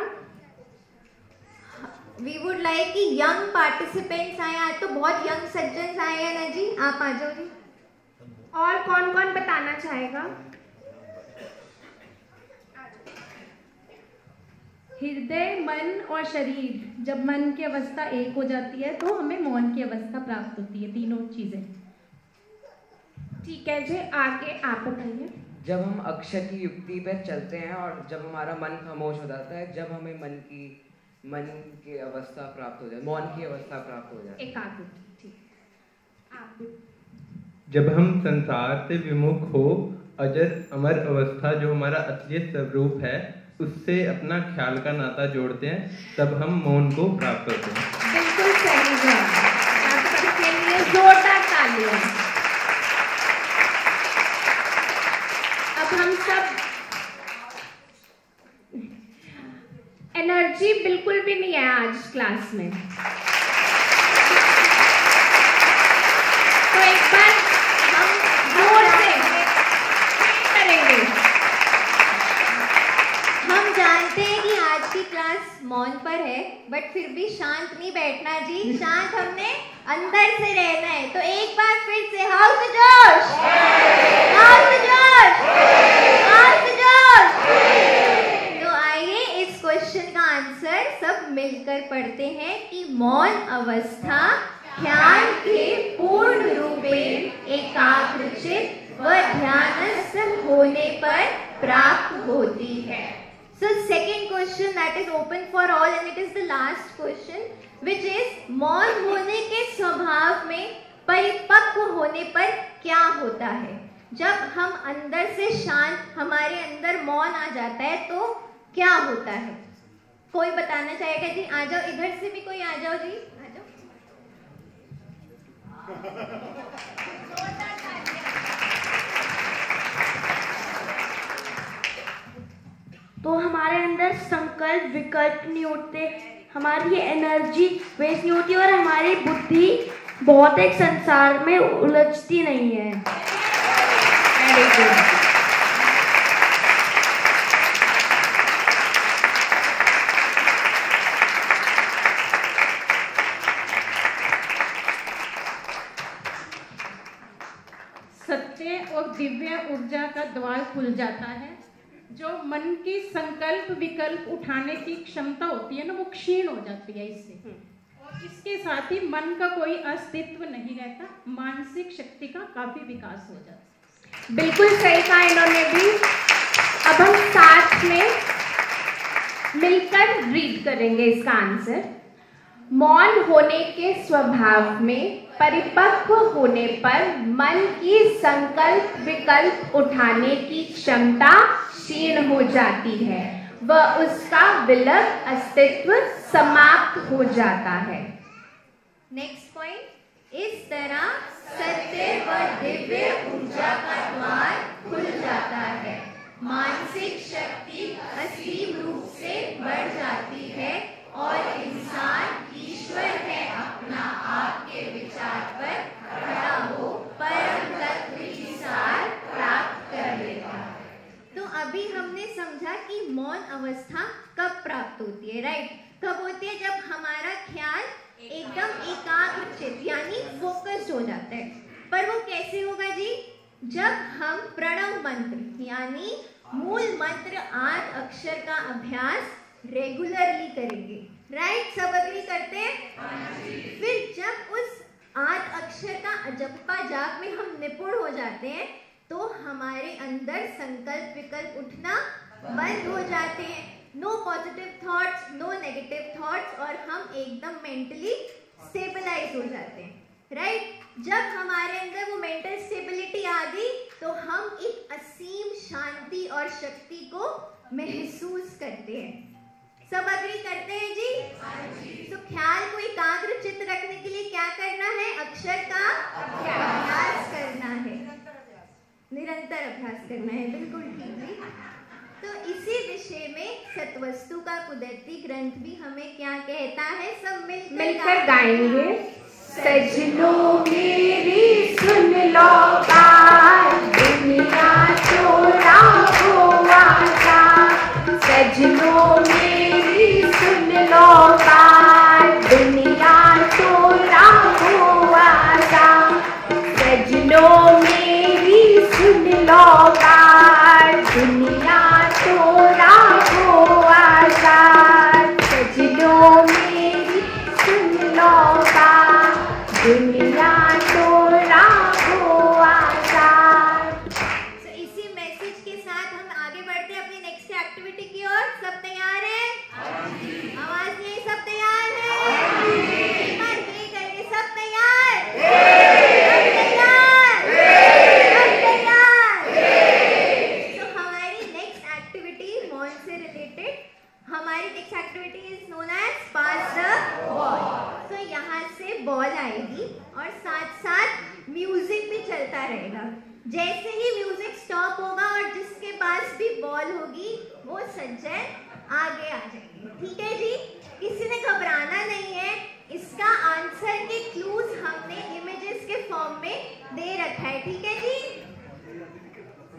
वी वुड लाइक कि यंग पार्टिसिपेंट्स आए। आज तो बहुत यंग सज्जन आए हैं ना जी, आप आ जाओ जी। और कौन कौन बताना चाहेगा? हृदय, मन और शरीर, जब मन की अवस्था एक हो जाती है तो हमें मौन की अवस्था प्राप्त होती है, तीनों चीजें। ठीक है जी, आगे आप बताइए। जब हम अक्षर की युक्ति पर चलते हैं और जब हमारा मन खामोश हो जाता है, जब हमें मन की अवस्था प्राप्त हो जाए, मौन की अवस्था प्राप्त हो जाए। एक आगे, ठीक। आप जब हम संसार से विमुख हो अजर अमर अवस्था जो हमारा असली स्वरूप है उससे अपना ख्याल का नाता जोड़ते हैं, तब हम मौन को प्राप्त करते हैं। बिल्कुल सही जवाब, आपके लिए जोरदार तालियां। अब हम सब, एनर्जी बिल्कुल भी नहीं है आज क्लास में, तो एक बार हम जोर से करेंगे। हम जानते हैं कि आज की क्लास मौन पर है, बट फिर भी शांत नहीं बैठना जी, शांत हमने अंदर से रहना है। तो एक बार फिर से हाउस जोश, हाउस जोश, हाउस जोश। तो आइए इस क्वेश्चन का आंसर सब मिलकर पढ़ते हैं कि मौन अवस्था ध्यान के पूर्ण रूपेण एकाग्रचित व ध्यानस्थ होने पर प्राप्त होती है। So second question that is open for all and it is the last question, which is मौन होने के स्वभाव में परिपक्व होने पर क्या होता है? जब हम अंदर से शांत, हमारे अंदर मौन आ जाता है तो क्या होता है? कोई बताना चाहेगा जी? आ जाओ, इधर से भी कोई आ जाओ जी, आ जाओ। तो हमारे अंदर संकल्प विकल्प नहीं उठते, हमारी एनर्जी वेस्ट नहीं होती और हमारी बुद्धि बहुत एक संसार में उलझती नहीं है। Very good. सत्य और दिव्य ऊर्जा का द्वार खुल जाता है। जो मन की संकल्प विकल्प उठाने की क्षमता होती है ना, वो क्षीण हो जाती है इससे, और इसके साथ ही मन का कोई अस्तित्व नहीं रहता, मानसिक शक्ति का काफी विकास हो जाता है। बिल्कुल सही कहा इन्होंने भी। अब हम साथ में मिलकर रीड करेंगे इसका आंसर। मौन होने के स्वभाव में परिपक्व होने पर मन की संकल्प विकल्प उठाने की क्षमता क्षीण हो जाती है व उसका विलग अस्तित्व समाप्त हो जाता है। नेक्स्ट पॉइंट, इस तरह सत्य व दिव्य ऊर्जा का द्वार खुल जाता है, मानसिक शक्ति असीम रूप से बढ़ जाती है और इंसान ईश्वर है अपना आप के विचार पर खड़ा हो परम तत्व की सार प्राप्त कर लेता है। तो अभी हमने समझा कि मौन अवस्था कब प्राप्त होती है, राइट? कब होती है? जब हमारा ख्याल एकदम एकाग्रचित यानी फोकस्ड हो जाता है। पर वो कैसे होगा जी? जब हम प्रणव मंत्र यानी मूल मंत्र 8 अक्षर का अभ्यास रेगुलरली करेंगे, राइट? सब अग्री करते हैं? फिर जब उस 8 अक्षर का अजप्पा जाप में हम निपुण हो जाते हैं तो हमारे अंदर संकल्प विकल्प उठना बंद हो जाते हैं। No positive thoughts, no negative thoughts, और हम एकदम मेंटली स्टेबलाइज हो जाते हैं, राइट? जब हमारे अंदर वो मेंटल स्टेबिलिटी आ गई तो हम एक असीम शांति और शक्ति को महसूस करते हैं। सब अग्री करते हैं जी? तो ख्याल को एकाग्र चित्त रखने के लिए क्या करना है? अक्षर का अभ्यास करना है, निरंतर अभ्यास करना है। बिल्कुल ठीक है। तो इसी विषय में सत्वस्तु का कुदरती ग्रंथ भी हमें क्या कहता है? सब मिलकर गाएंगे। सजनों मेरी सुन लो बात, दुनिया चोरा हुआ था। सजनों मेरी सुन लो बात, दुनिया चोरा हुआ था। सजनों मेरी दुनिया तो राहो आसार। So, इसी मैसेज के साथ हम आगे बढ़ते हैं अपनी नेक्स्ट एक्टिविटी की ओर। सब तैयार हैं? आवाज नहीं, सब तैयार हैं? एक बार ये करेंगे, सब तैयार? सब तैयार? सब तैयार? So, हमारी नेक्स्ट एक्टिविटी मॉन से रिलेटेड, हमारी next activity is known as pass the ball. तो यहाँ से बॉल आएगी और साथ साथ म्यूजिक भी चलता रहेगा। जैसे ही म्यूजिक स्टॉप होगा और जिसके पास भी बॉल होगी वो सज्जन आगे आ जाएंगे। ठीक है जी, किसी ने घबराना नहीं है। इसका आंसर के क्लूज हमने इमेजेस के फॉर्म में दे रखा है। ठीक है जी,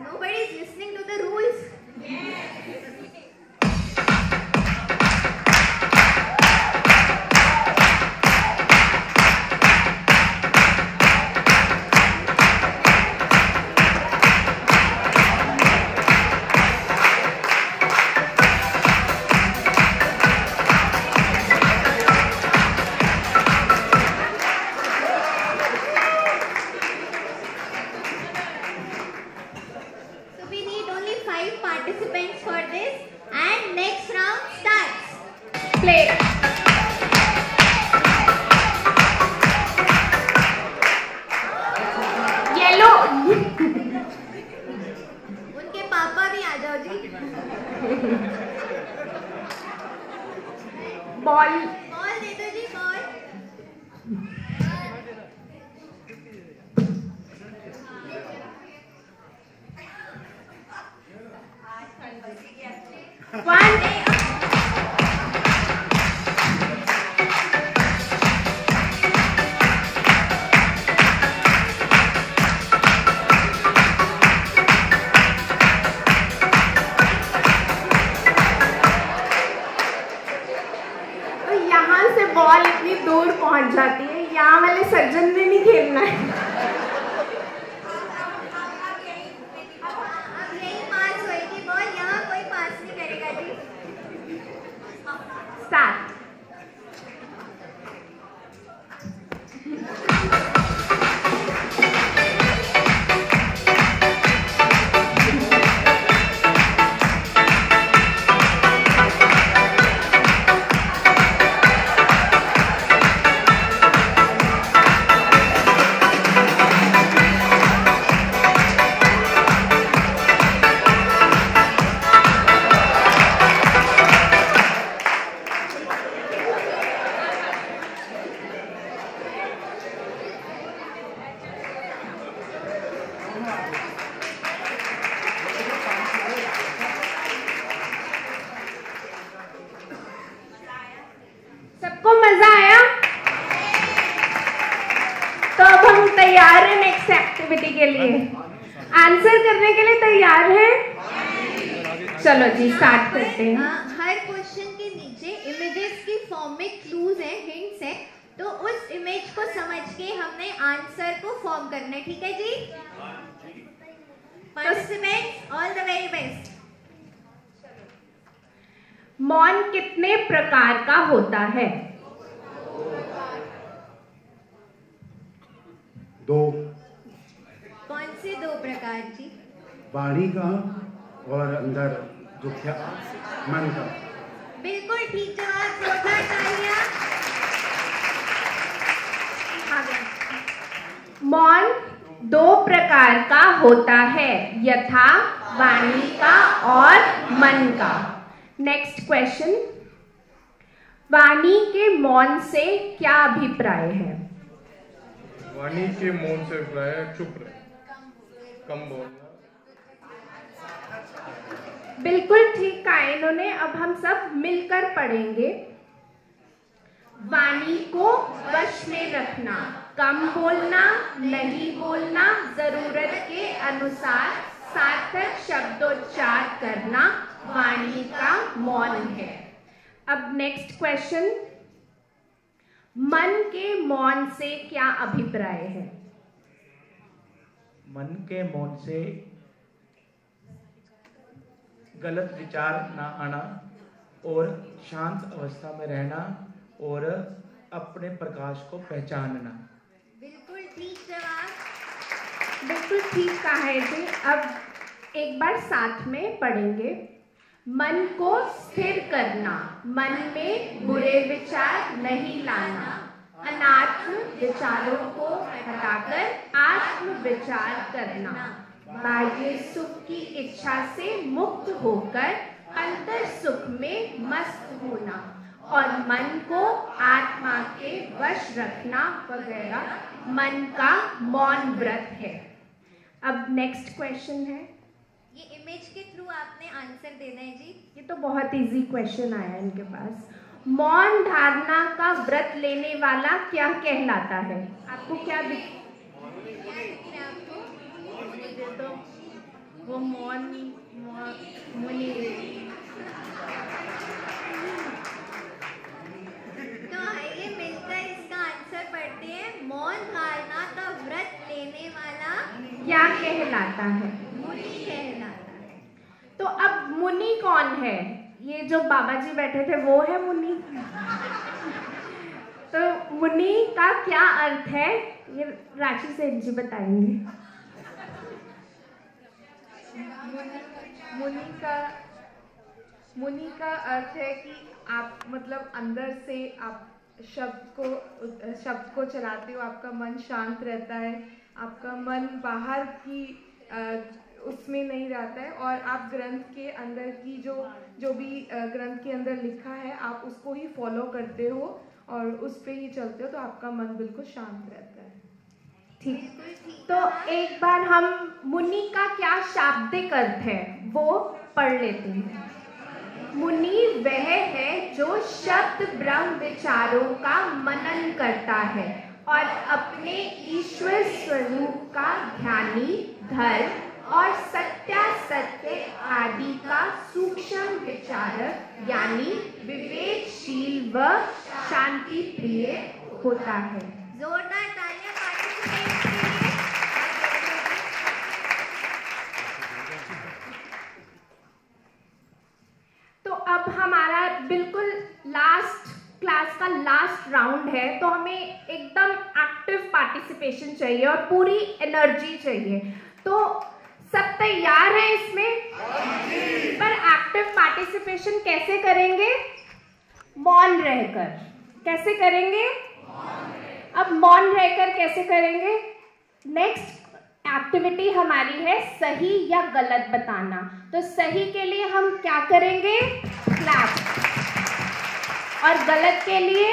nobody is listening to the rules. Participants for this, and next round starts. Play. Yellow. उनके पापा भी आ जाओ जी। बॉल दे दो जी, बॉल। यहाँ से बॉल इतनी दूर पहुंच जाती है, यहाँ वाले सज्जन ने नहीं खेलना है। अब यही पास होएगी बॉल, यहाँ कोई पास नहीं करेगा जी। स्टार्ट। सबको मजा आया? तो अब हम तैयार हैं नेक्स्ट एक्टिविटी के लिए। आंसर करने के लिए तैयार हैं? चलो जी, स्टार्ट करते हैं। हर क्वेश्चन के नीचे इमेजेस की फॉर्म में क्लूज है, हिंट्स है, तो उस इमेज को समझ के हमने आंसर को फॉर्म करना है। ठीक है जी, participants all the very best. मौन कितने प्रकार का होता है? 2। कौन से 2 प्रकार जी? वाणी का और अंदर जो क्या मन का। बिल्कुल ठीक जवाब, जोरदार तालियां। मौन 2 प्रकार का होता है, यथा वाणी का और मन का। नेक्स्ट क्वेश्चन, वाणी के मौन से क्या अभिप्राय है? वाणी के मौन से अभिप्राय चुप रहे, कम बोलना। बिल्कुल ठीक कहा इन्होंने। अब हम सब मिलकर पढ़ेंगे। वाणी को वश में रखना, कम बोलना, नहीं बोलना, जरूरत के अनुसार सार्थक शब्दोच्चार करना वाणी का मौन है। अब नेक्स्ट क्वेश्चन, मन के मौन से क्या अभिप्राय है? मन के मौन से गलत विचार ना आना और शांत अवस्था में रहना और अपने प्रकाश को पहचानना। बिल्कुल ठीक कहा है जी। अब एक बार साथ में पढ़ेंगे। मन को स्थिर करना, मन में बुरे विचार नहीं लाना, अनात्म विचारों को हटाकर आत्म विचार करना, बाह्य सुख की इच्छा से मुक्त होकर अंतर सुख में मस्त होना और मन को आत्मा के वश रखना वगैरह मन का मौन व्रत है। अब नेक्स्ट क्वेश्चन है। ये इमेज के थ्रू आपने आंसर देना है जी। ये तो बहुत इजी क्वेश्चन आया इनके पास। मौन धारणा का व्रत लेने वाला क्या कहलाता है? आपको क्या दिख तो वो मुनि। तो आइए मिलकर इसका आंसर पढ़ते हैं। मौन धारणा का व्रत लेने वाला क्या कहलाता है? मुनि कहलाता है। तो अब मुनि कौन है? ये जो बाबा जी बैठे थे वो है मुनि। तो मुनि का क्या अर्थ है ये राशि सेन जी बताएंगे। मुनि का अर्थ है कि आप मतलब अंदर से आप शब्द को चलाते हो, आपका मन शांत रहता है, आपका मन बाहर की उसमें नहीं रहता है और आप ग्रंथ के अंदर की जो भी ग्रंथ के अंदर लिखा है आप उसको ही फॉलो करते हो और उस पे ही चलते हो, तो आपका मन बिल्कुल शांत रहता है। ठीक, तो एक बार हम मुनि का क्या शाब्दिक अर्थ है वो पढ़ लेते हैं। मुनि वह है जो शब्द ब्रह्म विचारों का मनन करता है और अपने ईश्वर स्वरूप का ध्यानी, धर्म और सत्यासत्य आदि का सूक्ष्म विचारक यानी विवेकशील व शांति प्रिय होता है। जोरदार तालियां पार्टिसिपेंट्स के लिए। तो अब हमारा बिल्कुल लास्ट क्लास का लास्ट राउंड है, तो हमें एकदम एक्टिव पार्टिसिपेशन चाहिए और पूरी एनर्जी चाहिए। तो सब तैयार हैं इसमें? पर एक्टिव पार्टिसिपेशन कैसे करेंगे? मौन रहकर। कैसे करेंगे? अब मौन रहकर कैसे करेंगे? नेक्स्ट एक्टिविटी हमारी है सही या गलत बताना। तो सही के लिए हम क्या करेंगे? क्लैप। और गलत के लिए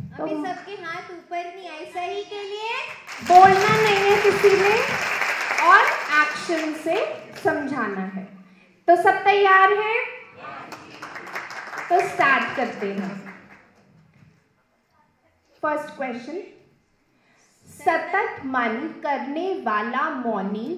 अभी सबके हाथ ऊपर नहीं आए। सही के लिए बोलना नहीं है किसी ने और एक्शन से समझाना है। तो सब तैयार हैं? तो स्टार्ट करते हैं। First question. सतत मन करने वाला मौनी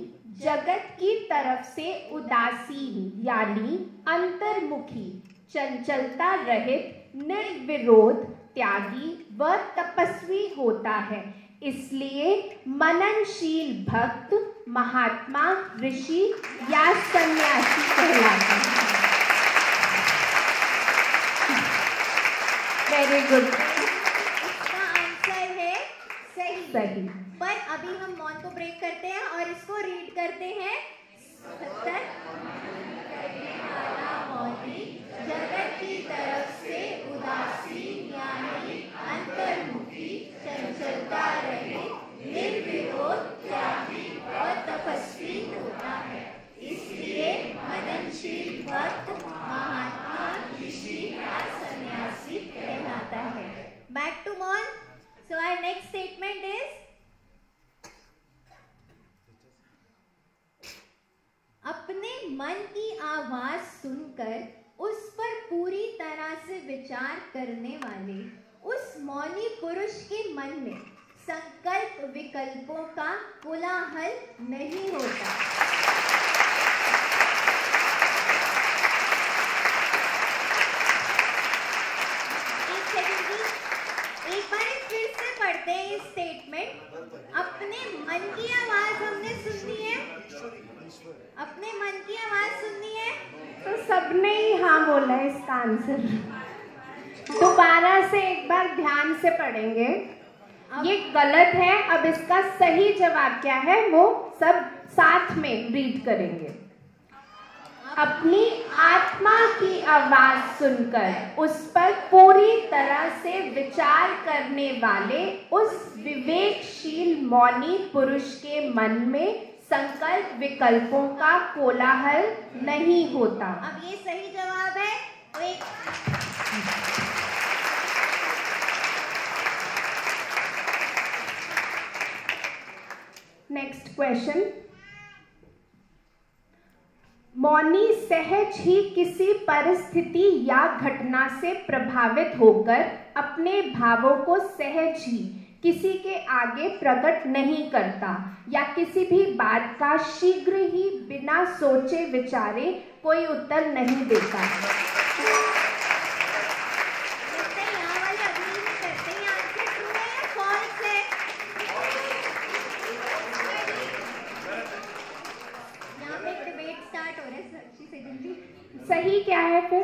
जगत की तरफ से उदासीन यानी अंतर्मुखी, चंचलता रहित, निर्विरोध, त्यागी व तपस्वी होता है। इसलिए मननशील भक्त, महात्मा, ऋषि या सन्यासी कहलाता है। Very good. इसका आंसर है सही। सही। पर अभी हम मौन को ब्रेक करते हैं और इसको रीड करते हैं। सतत मौनी जगत की तरफ से उदासीन यानी अंतर्मुखी, चंचलता रहित, निर्विरोध, त्यागी और तपस्वी होता है। इसलिए मननशील भक्त, महात्मा, ऋषि या सन्यासी कहलाता है। Back to मौन. So our next statement is अपने मन की आवाज सुनकर उस पर पूरी तरह से विचार करने वाले उस मौनी पुरुष के मन में संकल्प विकल्पों का कोलाहल नहीं होता। एक बार फिर से पढ़ते हैं इस स्टेटमेंट। अपने मन की आवाज हमने सुननी है। अपने मन की आवाज सुननी है। तो सबने ही हाँ बोला है इसका आंसर। दोबारा से एक बार ध्यान से पढ़ेंगे। ये गलत है। अब इसका सही जवाब क्या है वो सब साथ में रीड करेंगे। अपनी आत्मा की आवाज सुनकर उस पर पूरी तरह से विचार करने वाले उस विवेकशील मौनी पुरुष के मन में संकल्प विकल्पों का कोलाहल नहीं होता। अब ये सही जवाब है। Next question. मौनी सहज ही किसी परिस्थिति या घटना से प्रभावित होकर अपने भावों को सहज ही किसी के आगे प्रकट नहीं करता या किसी भी बात का शीघ्र ही बिना सोचे विचारे कोई उत्तर नहीं देता। सही क्या है फिर?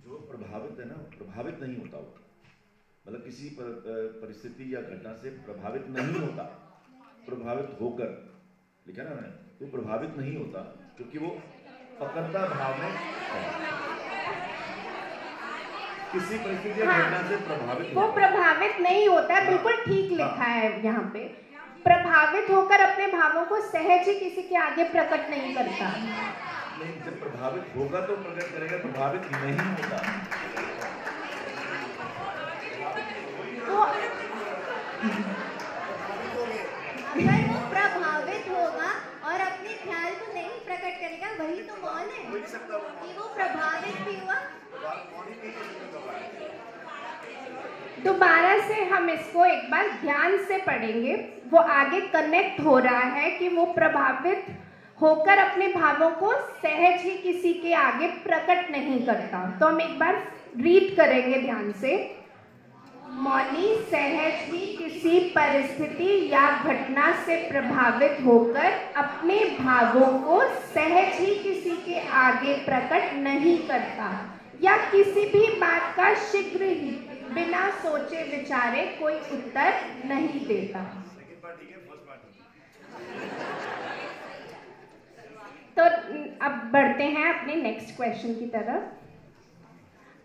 जो प्रभावित है ना, प्रभावित नहीं होता वो, मतलब किसी परिस्थिति या घटना से प्रभावित नहीं होता, प्रभावित होकर लिखा ना मैंने, वो प्रभावित नहीं होता क्योंकि वो पकड़ता भाव में किसी परिस्थिति या घटना से प्रभावित वो प्रभावित नहीं होता। बिल्कुल ठीक लिखा है यहाँ पे। प्रभावित होकर अपने भावों को सहज ही किसी के आगे प्रकट नहीं करता। नहीं, जब प्रभावित होगा तो प्रकट करेगा, प्रभावित नहीं होता। अगर वो प्रभावित होगा और अपने ख्याल को नहीं प्रकट करेगा, वही तो मौन है कि वो प्रभावित भी हुआ। दोबारा से हम इसको एक बार ध्यान से पढ़ेंगे। वो आगे कनेक्ट हो रहा है कि वो प्रभावित होकर अपने भावों को सहज ही किसी के आगे प्रकट नहीं करता। तो हम एक बार रीड करेंगे ध्यान से। मौनी सहज ही किसी परिस्थिति या घटना से प्रभावित होकर अपने भावों को सहज ही किसी के आगे प्रकट नहीं करता या किसी भी बात का शीघ्र ही बिना सोचे विचारे कोई उत्तर नहीं देता। तो अब बढ़ते हैं अपने नेक्स्ट क्वेश्चन की तरफ।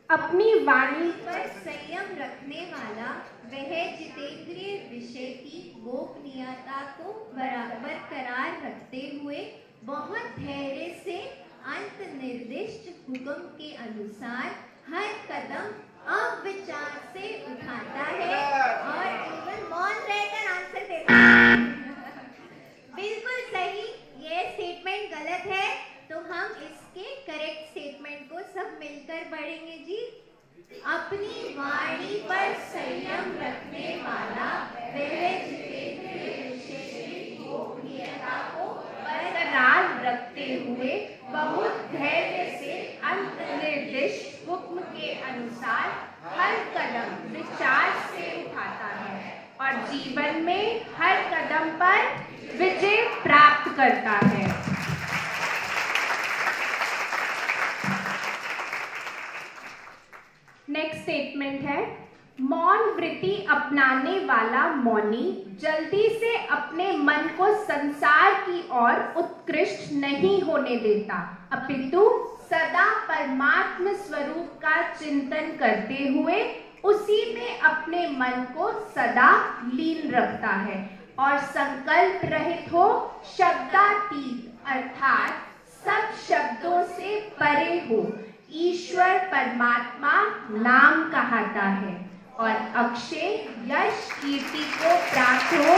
अपनी वाणी पर संयम रखने वाला वह जितेंद्रिय विषय की गोपनीयता को बरकरार रखते हुए बहुत धैर्य से अंत निर्दिष्ट हुक्म के अनुसार हर कदम अविचार से उठाता है और केवल मौन रहकर आंसर देता है। बिल्कुल सही। ये स्टेटमेंट गलत है तो हम इसके करेक्ट स्टेटमेंट को सब मिलकर पढ़ेंगे जी। अपनी वाणी पर संयम रखने वाला वह जितेंद्रिय विषय की गोपनीयता को बरकरार रखते हुए बहुत धैर्य से अंत निर्दिष्ट हुक्म के अनुसार हर कदम विचार से उठाता है और जीवन में हर कदम पर विजय प्राप्त करता है। नेक्स्ट स्टेटमेंट है, मौन वृत्ति अपनाने वाला मौनी जल्दी से अपने मन को संसार की ओर उत्कृष्ट नहीं होने देता, अपितु सदा परमात्म स्वरूप का चिंतन करते हुए उसी में अपने मन को सदा लीन रखता है और संकल्प रहित हो शब्दातीत अर्थात सब शब्दों से परे हो ईश्वर परमात्मा नाम कहता है और अक्षय यश कीर्ति को प्राप्त हो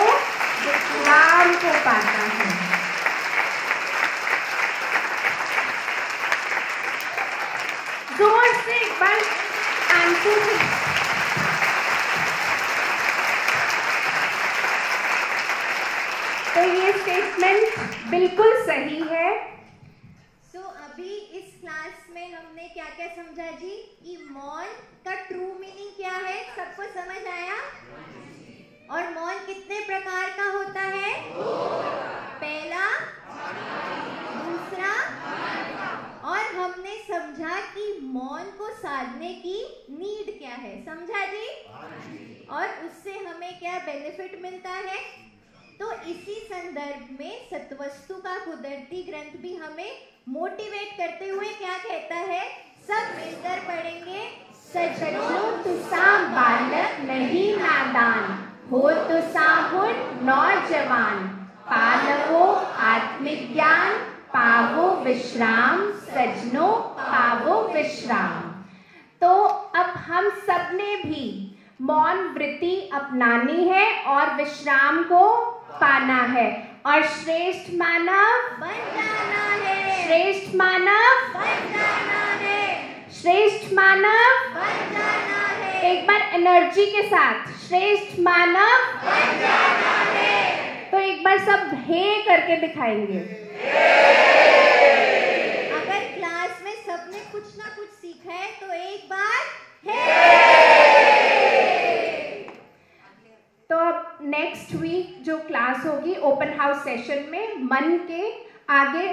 जो राम को पाता है। जोर से एक बार आंसर। तो ये स्टेटमेंट बिल्कुल सही है। अभी इस क्लास में हमने क्या क्या समझा जी कि मौन का ट्रू मीनिंग क्या है, सबको समझ आया? और मौन कितने प्रकार का होता है? पहला, दूसरा, और हमने समझा मौन को साधने की नीड क्या है, समझा जी? और उससे हमें क्या बेनिफिट मिलता है? तो इसी संदर्भ में सत्वस्तु का कुदरती ग्रंथ भी हमें मोटिवेट करते हुए क्या कहता है? सब मिलकर पढ़ेंगे। सजनो तुसाम बालक नहीं नादान, हो तुसाहुन नौजवान, पालवो आत्मिक ज्ञान, पावो विश्राम, सजनो पावो विश्राम। तो अब हम सब ने भी मौन वृत्ति अपनानी है और विश्राम को पाना है और श्रेष्ठ मानव बन जाना है। श्रेष्ठ मानव बन जाना है। श्रेष्ठ मानव बन जाना है। एक बार एनर्जी के साथ श्रेष्ठ मानव बन जाना है। तो एक बार सब हे करके दिखाएंगे। अगर क्लास में सबने कुछ ना कुछ सीखा है तो एक बार हे। तो अब नेक्स्ट वीक जो क्लास होगी ओपन हाउस सेशन में मन के आगे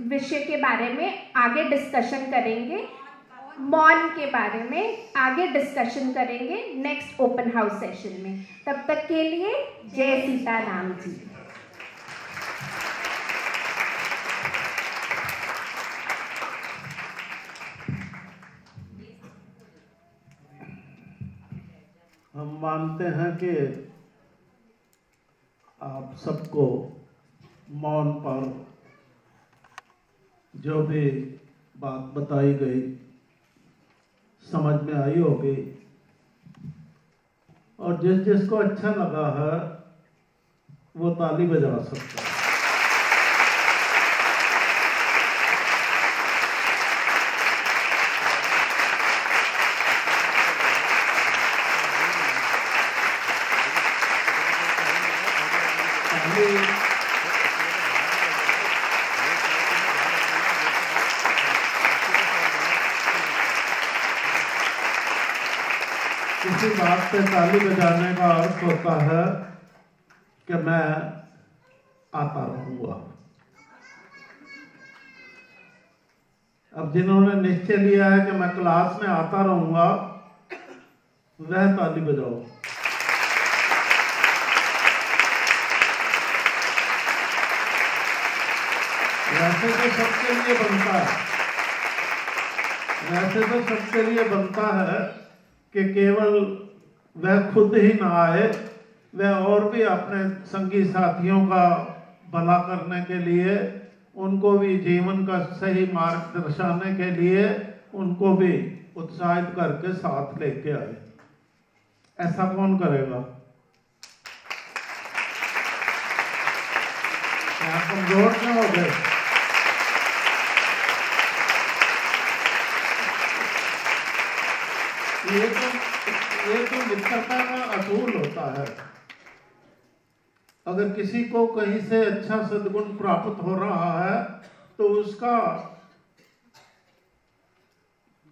विषय के बारे में आगे डिस्कशन करेंगे, मौन के बारे में आगे डिस्कशन करेंगे नेक्स्ट ओपन हाउस सेशन में। तब तक के लिए जय सीताराम जी। हम मानते हैं कि आप सबको मौन पर जो भी बात बताई गई समझ में आई होगी और जिस जिसको अच्छा लगा है वो ताली बजा सकता है। किसी बात पे ताली बजाने का अर्थ होता है कि मैं आता रहूंगा। अब जिन्होंने निश्चय लिया है कि मैं क्लास में आता रहूंगा वह ताली बजाओ। वैसे तो सबके लिए बनता है, वैसे तो सबके लिए बनता है कि केवल वह खुद ही ना आए, वह और भी अपने संगी साथियों का भला करने के लिए, उनको भी जीवन का सही मार्ग दर्शाने के लिए उनको भी उत्साहित करके साथ लेके आए। ऐसा कौन करेगा? क्या कमजोर न हो गए? ये तो मित्रता का असूल होता है। अगर किसी को कहीं से अच्छा सद्गुण प्राप्त हो रहा है तो उसका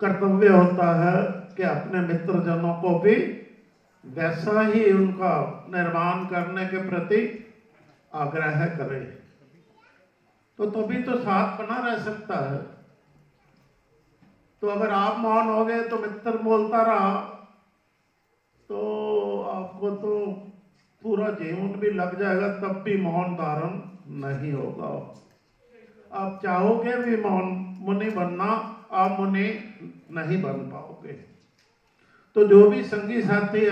कर्तव्य होता है कि अपने मित्रजनों को भी वैसा ही उनका निर्माण करने के प्रति आग्रह करे, तो तभी तो साथ बना रह सकता है। तो अगर आप मौन हो गए तो मित्र बोलता रहा तो आपको तो पूरा जीवन भी लग जाएगा, तब भी मौन धारण नहीं होगा। आप चाहोगे भी मौन मुनि बनना, आप मुनि नहीं बन पाओगे। तो जो भी संगी साथी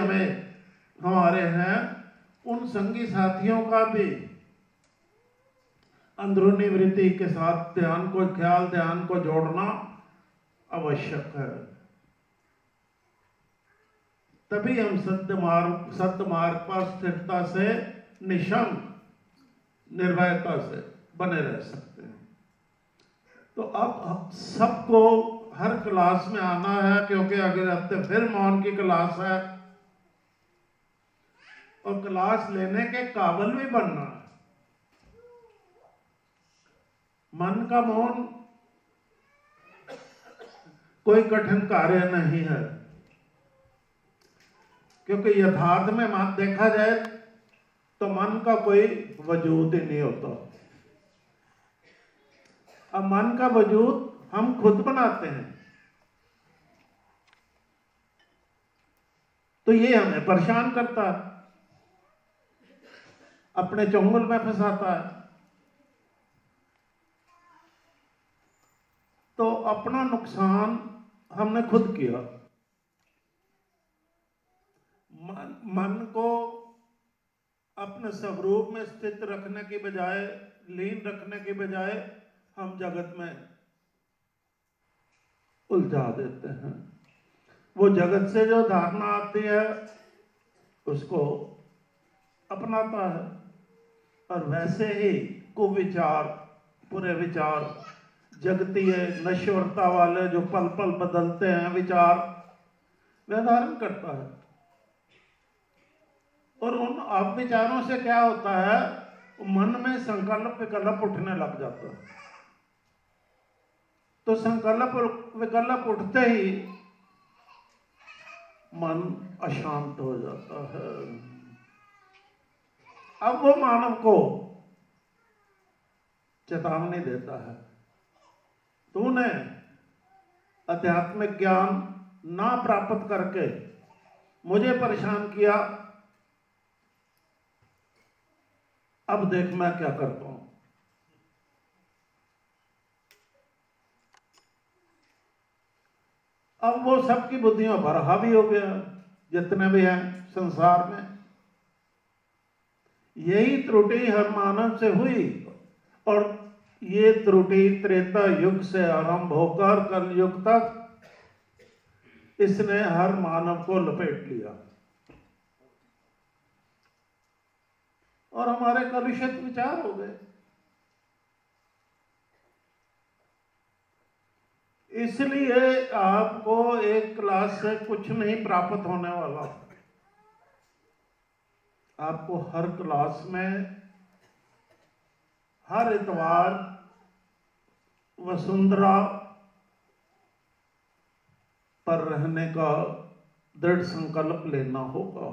हमारे हैं, उन संगी साथियों का भी अंदरूनी वृत्ति के साथ ध्यान को जोड़ना आवश्यक है। तभी हम सत्य मार्ग पर स्थिरता से, निशंक निर्भयता से बने रह सकते हैं। तो अब सबको हर क्लास में आना है, क्योंकि अगले हफ्ते फिर मौन की क्लास है और क्लास लेने के काबिल भी बनना है। मन का मौन कोई कठिन कार्य नहीं है, क्योंकि यथार्थ में देखा जाए तो मन का कोई वजूद ही नहीं होता। अब मन का वजूद हम खुद बनाते हैं। तो ये हमें परेशान करता है, अपने चंगुल में फंसाता है। तो अपना नुकसान हमने खुद किया। मन को अपने स्वरूप में स्थित रखने की बजाय, लीन रखने की बजाय हम जगत में उलझा देते हैं। वो जगत से जो धारणा आती है उसको अपनाता है, और वैसे ही कुविचार, पूरे विचार जगतीय नश्वरता वाले जो पल पल बदलते हैं विचार, वह धारण करता है। और उन अविचारों से क्या होता है, मन में संकल्प विकल्प उठने लग जाता है। तो संकल्प विकल्प उठते ही मन अशांत हो जाता है। अब वो मानव को चेतावनी देता है, तूने आध्यात्मिक ज्ञान ना प्राप्त करके मुझे परेशान किया, अब देख मैं क्या करता हूं। अब वो सबकी बुद्धियों पर हावी हो गया, जितने भी हैं संसार में। यही त्रुटि हर मानव से हुई, और ये त्रुटि त्रेता युग से आरंभ होकर कल युग तक इसने हर मानव को लपेट लिया, और हमारे कलुषित विचार हो गए। इसलिए आपको एक क्लास से कुछ नहीं प्राप्त होने वाला। आपको हर क्लास में हर इतवार वसुंधरा पर रहने का दृढ़ संकल्प लेना होगा।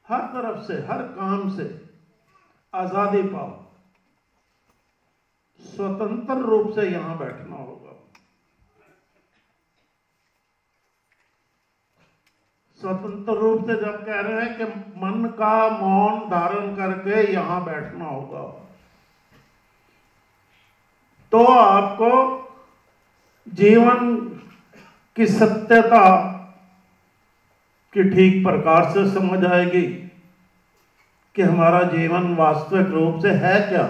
हर तरफ से, हर काम से आजादी पाओ, स्वतंत्र रूप से यहां बैठना होगा। स्वतंत्र रूप से जब कह रहे हैं कि मन का मौन धारण करके यहां बैठना होगा, तो आपको जीवन की सत्यता की ठीक प्रकार से समझ आएगी कि हमारा जीवन वास्तविक रूप से है क्या,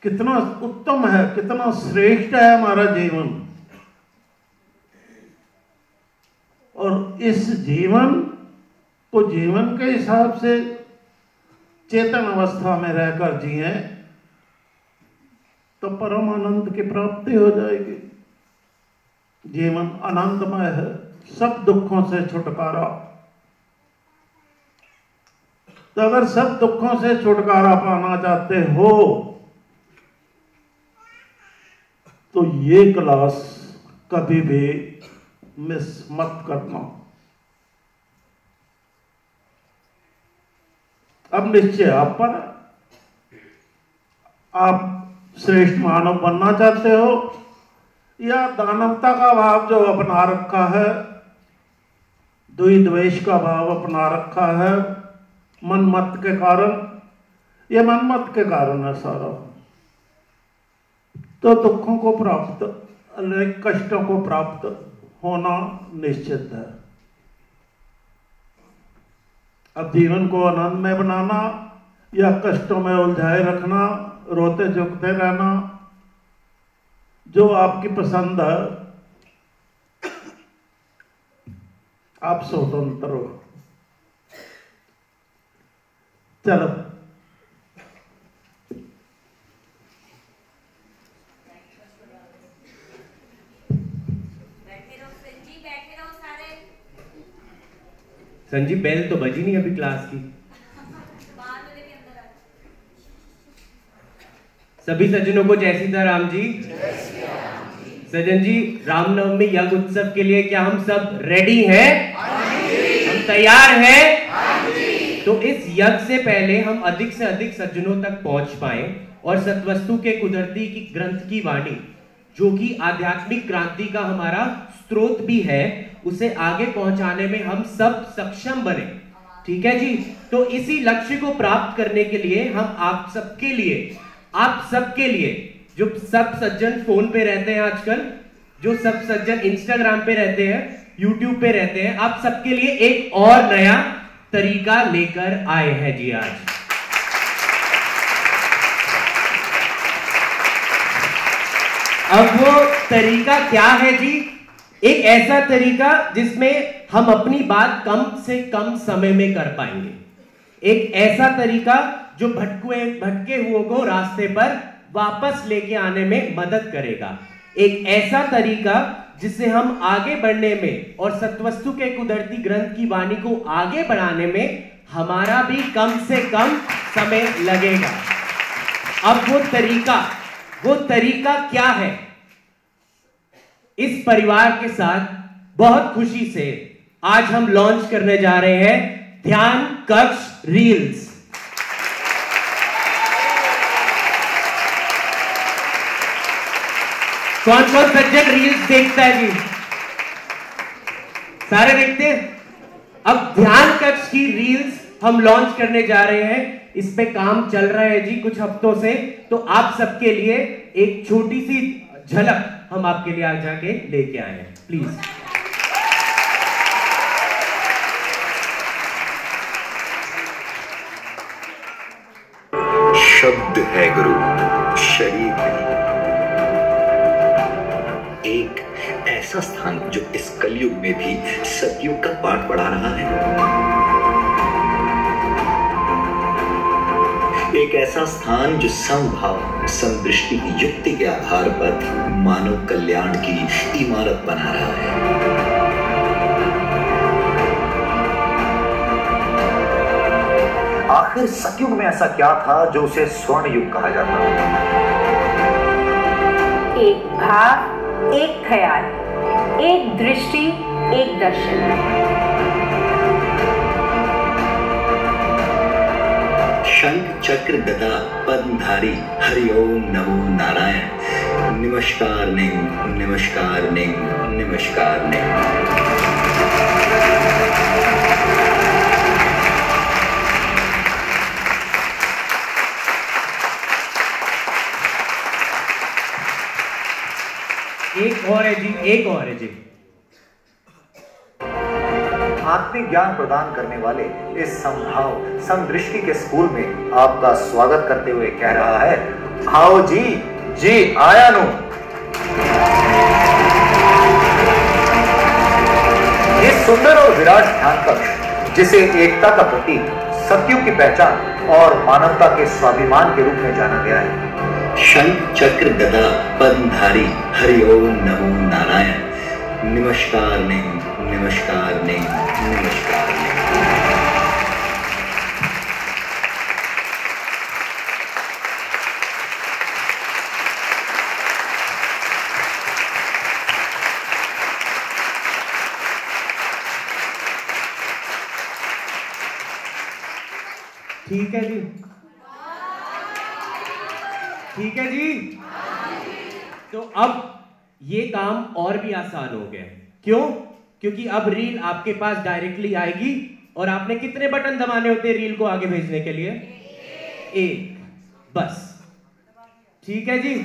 कितना उत्तम है, कितना श्रेष्ठ है हमारा जीवन। और इस जीवन को जीवन के हिसाब से चेतन अवस्था में रहकर जिए तो परम आनंद की प्राप्ति हो जाएगी। जीवन आनंदमय है, सब दुखों से छुटकारा। तो अगर सब दुखों से छुटकारा पाना चाहते हो तो ये क्लास कभी भी मिस मत करना। अब निश्चय आप पर, आप श्रेष्ठ मानव बनना चाहते हो या दानवता का भाव जो अपना रखा है, द्वेष का भाव अपना रखा है मनमत के कारण, ये मनमत के कारण है सारा। तो दुखों को प्राप्त, कष्टों को प्राप्त होना निश्चित है। अब जीवन को आनंद में बनाना या कष्टों में उलझाए रखना, रोते झुकते रहना, जो आपकी पसंद है, आप स्वतंत्र हो। चलो संजीव, बेल तो बजी नहीं अभी क्लास की। सभी सज्जनों को जय सीता राम जी। सज्जन जी, रामनवमी यज्ञ उत्सव के लिए क्या हम सब रेडी हैं? हम तैयार हैं? तो इस यज्ञ से पहले हम अधिक से अधिक सज्जनों तक पहुंच पाए और सतवस्तु के कुदरती की ग्रंथ की वाणी, जो कि आध्यात्मिक क्रांति का हमारा स्रोत भी है, उसे आगे पहुंचाने में हम सब सक्षम बने। ठीक है जी। तो इसी लक्ष्य को प्राप्त करने के लिए हम आप सबके लिए जो सब सज्जन फोन पे रहते हैं आजकल, जो सब सज्जन इंस्टाग्राम पे रहते हैं, यूट्यूब पे रहते हैं, आप सबके लिए एक और नया तरीका लेकर आए हैं जी आज। अब वो तरीका क्या है जी? एक ऐसा तरीका जिसमें हम अपनी बात कम से कम समय में कर पाएंगे। एक ऐसा तरीका जो भटके हुओं को रास्ते पर वापस लेके आने में मदद करेगा। एक ऐसा तरीका जिससे हम आगे बढ़ने में और सत्वस्तु के कुदरती ग्रंथ की वाणी को आगे बढ़ाने में हमारा भी कम से कम समय लगेगा। अब वो तरीका क्या है? इस परिवार के साथ बहुत खुशी से आज हम लॉन्च करने जा रहे हैं ध्यान कक्ष रील्स। कौन कौन सज्जन रील्स देखता है जी? सारे देखते हैं। अब ध्यान कक्ष की रील्स हम लॉन्च करने जा रहे हैं। इस पे काम चल रहा है जी कुछ हफ्तों से। तो आप सबके लिए एक छोटी सी झलक हम आपके लिए आज जाके लेके आए हैं। प्लीज। शब्द है गुरु, शरीर नहीं। एक ऐसा स्थान जो इस कलयुग में भी सतयुग का पाठ पढ़ा रहा है। एक ऐसा स्थान जो समभाव समदृष्टि की युक्ति के आधार पर मानव कल्याण की इमारत बना रहा है। आखिर सतयुग में ऐसा क्या था जो उसे स्वर्ण युग कहा जाता है? एक भाव, एक ख्याल, एक दृष्टि, एक दर्शन। शंख चक्र गदा पद्मधारी हरिओम नमो नारायण। नमस्कार निंग, नमस्कार निंग, नमस्कार निंग। एक और है जी, एक और है जी। आत्मिक ज्ञान प्रदान करने वाले इस समभाव समदृष्टि के स्कूल में आपका स्वागत करते हुए कह रहा है, आओ जी, जी आया नो। ये सुंदर और विराट ध्यान कक्ष, जिसे एकता का प्रतीक, सतयुग की पहचान और मानवता के स्वाभिमान के रूप में जाना गया है। शंख चक्र गदा पद्मधारी हरिओम नमो नारायण। नमस्कार नहीं, नमस्कार नहीं, नमस्कार नहीं। ठीक है जी, ठीक है जी। तो अब ये काम और भी आसान हो गया। क्यों? क्योंकि अब रील आपके पास डायरेक्टली आएगी और आपने कितने बटन दबाने होते हैं रील को आगे भेजने के लिए? एक, बस। ठीक है जी।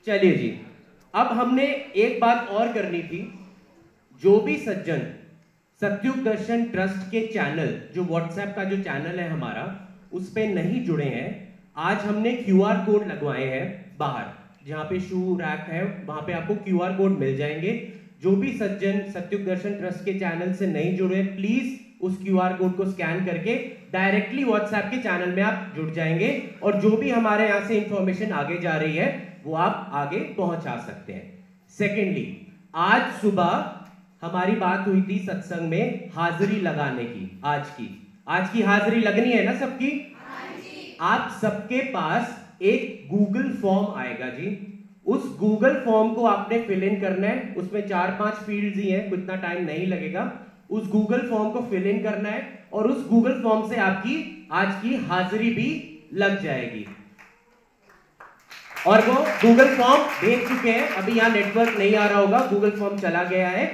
चलिए जी, अब हमने एक बात और करनी थी। जो भी सज्जन सतयुग दर्शन ट्रस्ट के चैनल, जो व्हाट्सएप का जो चैनल है हमारा, उस पे नहीं जुड़े हैं, आज हमने QR कोड लगवाए हैं बाहर, जहां पे शू रैक है वहां पे आपको QR कोड मिल जाएंगे। जो भी सज्जन सतयुग दर्शन ट्रस्ट के चैनल से नहीं जुड़े, प्लीज उस QR कोड को स्कैन करके डायरेक्टली व्हाट्सएप के चैनल में आप जुड़ जाएंगे और जो भी हमारे यहाँ से इंफॉर्मेशन आगे जा रही है वो आप आगे पहुंचा सकते हैं। सेकेंडली, आज सुबह हमारी बात हुई थी सत्संग में हाजिरी लगाने की। आज की हाजिरी लगनी है ना सबकी? आप सबके पास एक गूगल फॉर्म आएगा जी। उस गूगल फॉर्म को आपने फिल इन करना है। उसमें 4-5 फील्ड्स ही हैं, इतना टाइम नहीं लगेगा। उस गूगल फॉर्म को फिल इन करना है और उस गूगल फॉर्म से आपकी आज की हाजिरी भी लग जाएगी। और वो गूगल फॉर्म भेज चुके हैं। अभी यहाँ नेटवर्क नहीं आ रहा होगा, गूगल फॉर्म चला गया है।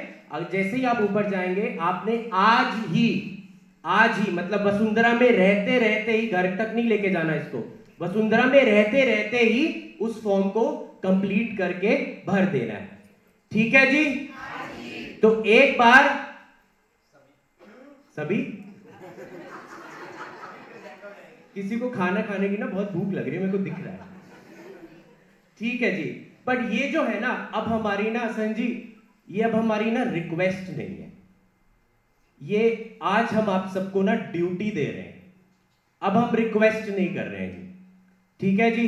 जैसे ही आप ऊपर जाएंगे, आपने आज ही मतलब वसुंधरा में रहते रहते ही, घर तक नहीं लेके जाना इसको, वसुंधरा में रहते रहते ही उस फॉर्म को कंप्लीट करके भर देना है। ठीक है जी? तो एक बार सभी, किसी को खाना खाने की ना बहुत भूख लग रही है, मेरे को दिख रहा है। ठीक है जी, बट ये जो है ना, अब हमारी ना संजी, ये अब हमारी ना रिक्वेस्ट नहीं है, ये आज हम आप सबको ना ड्यूटी दे रहे हैं। अब हम रिक्वेस्ट नहीं कर रहे हैं जी। ठीक है जी?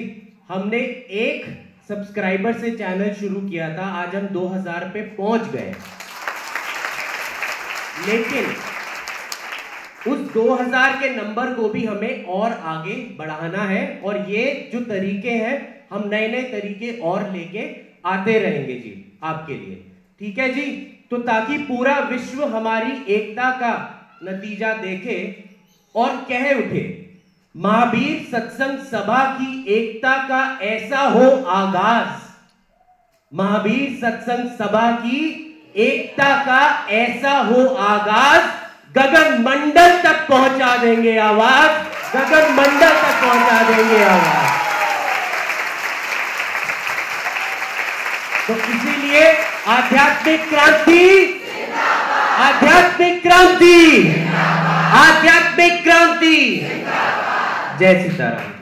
हमने एक सब्सक्राइबर से चैनल शुरू किया था, आज हम 2000 पे पहुंच गए, लेकिन उस 2000 के नंबर को भी हमें और आगे बढ़ाना है। और ये जो तरीके हैं, हम नए नए तरीके और लेके आते रहेंगे जी आपके लिए। ठीक है जी? तो ताकि पूरा विश्व हमारी एकता का नतीजा देखे और कह उठे, महावीर सत्संग सभा की एकता का ऐसा हो आगाज, महावीर सत्संग सभा की एकता का ऐसा हो आगाज, गगन मंडल तक पहुंचा देंगे आवाज, गगन मंडल तक पहुंचा देंगे आवाज। तो इसीलिए आध्यात्मिक क्रांति, आध्यात्मिक क्रांति, आध्यात्मिक क्रांति। जय सीताराम।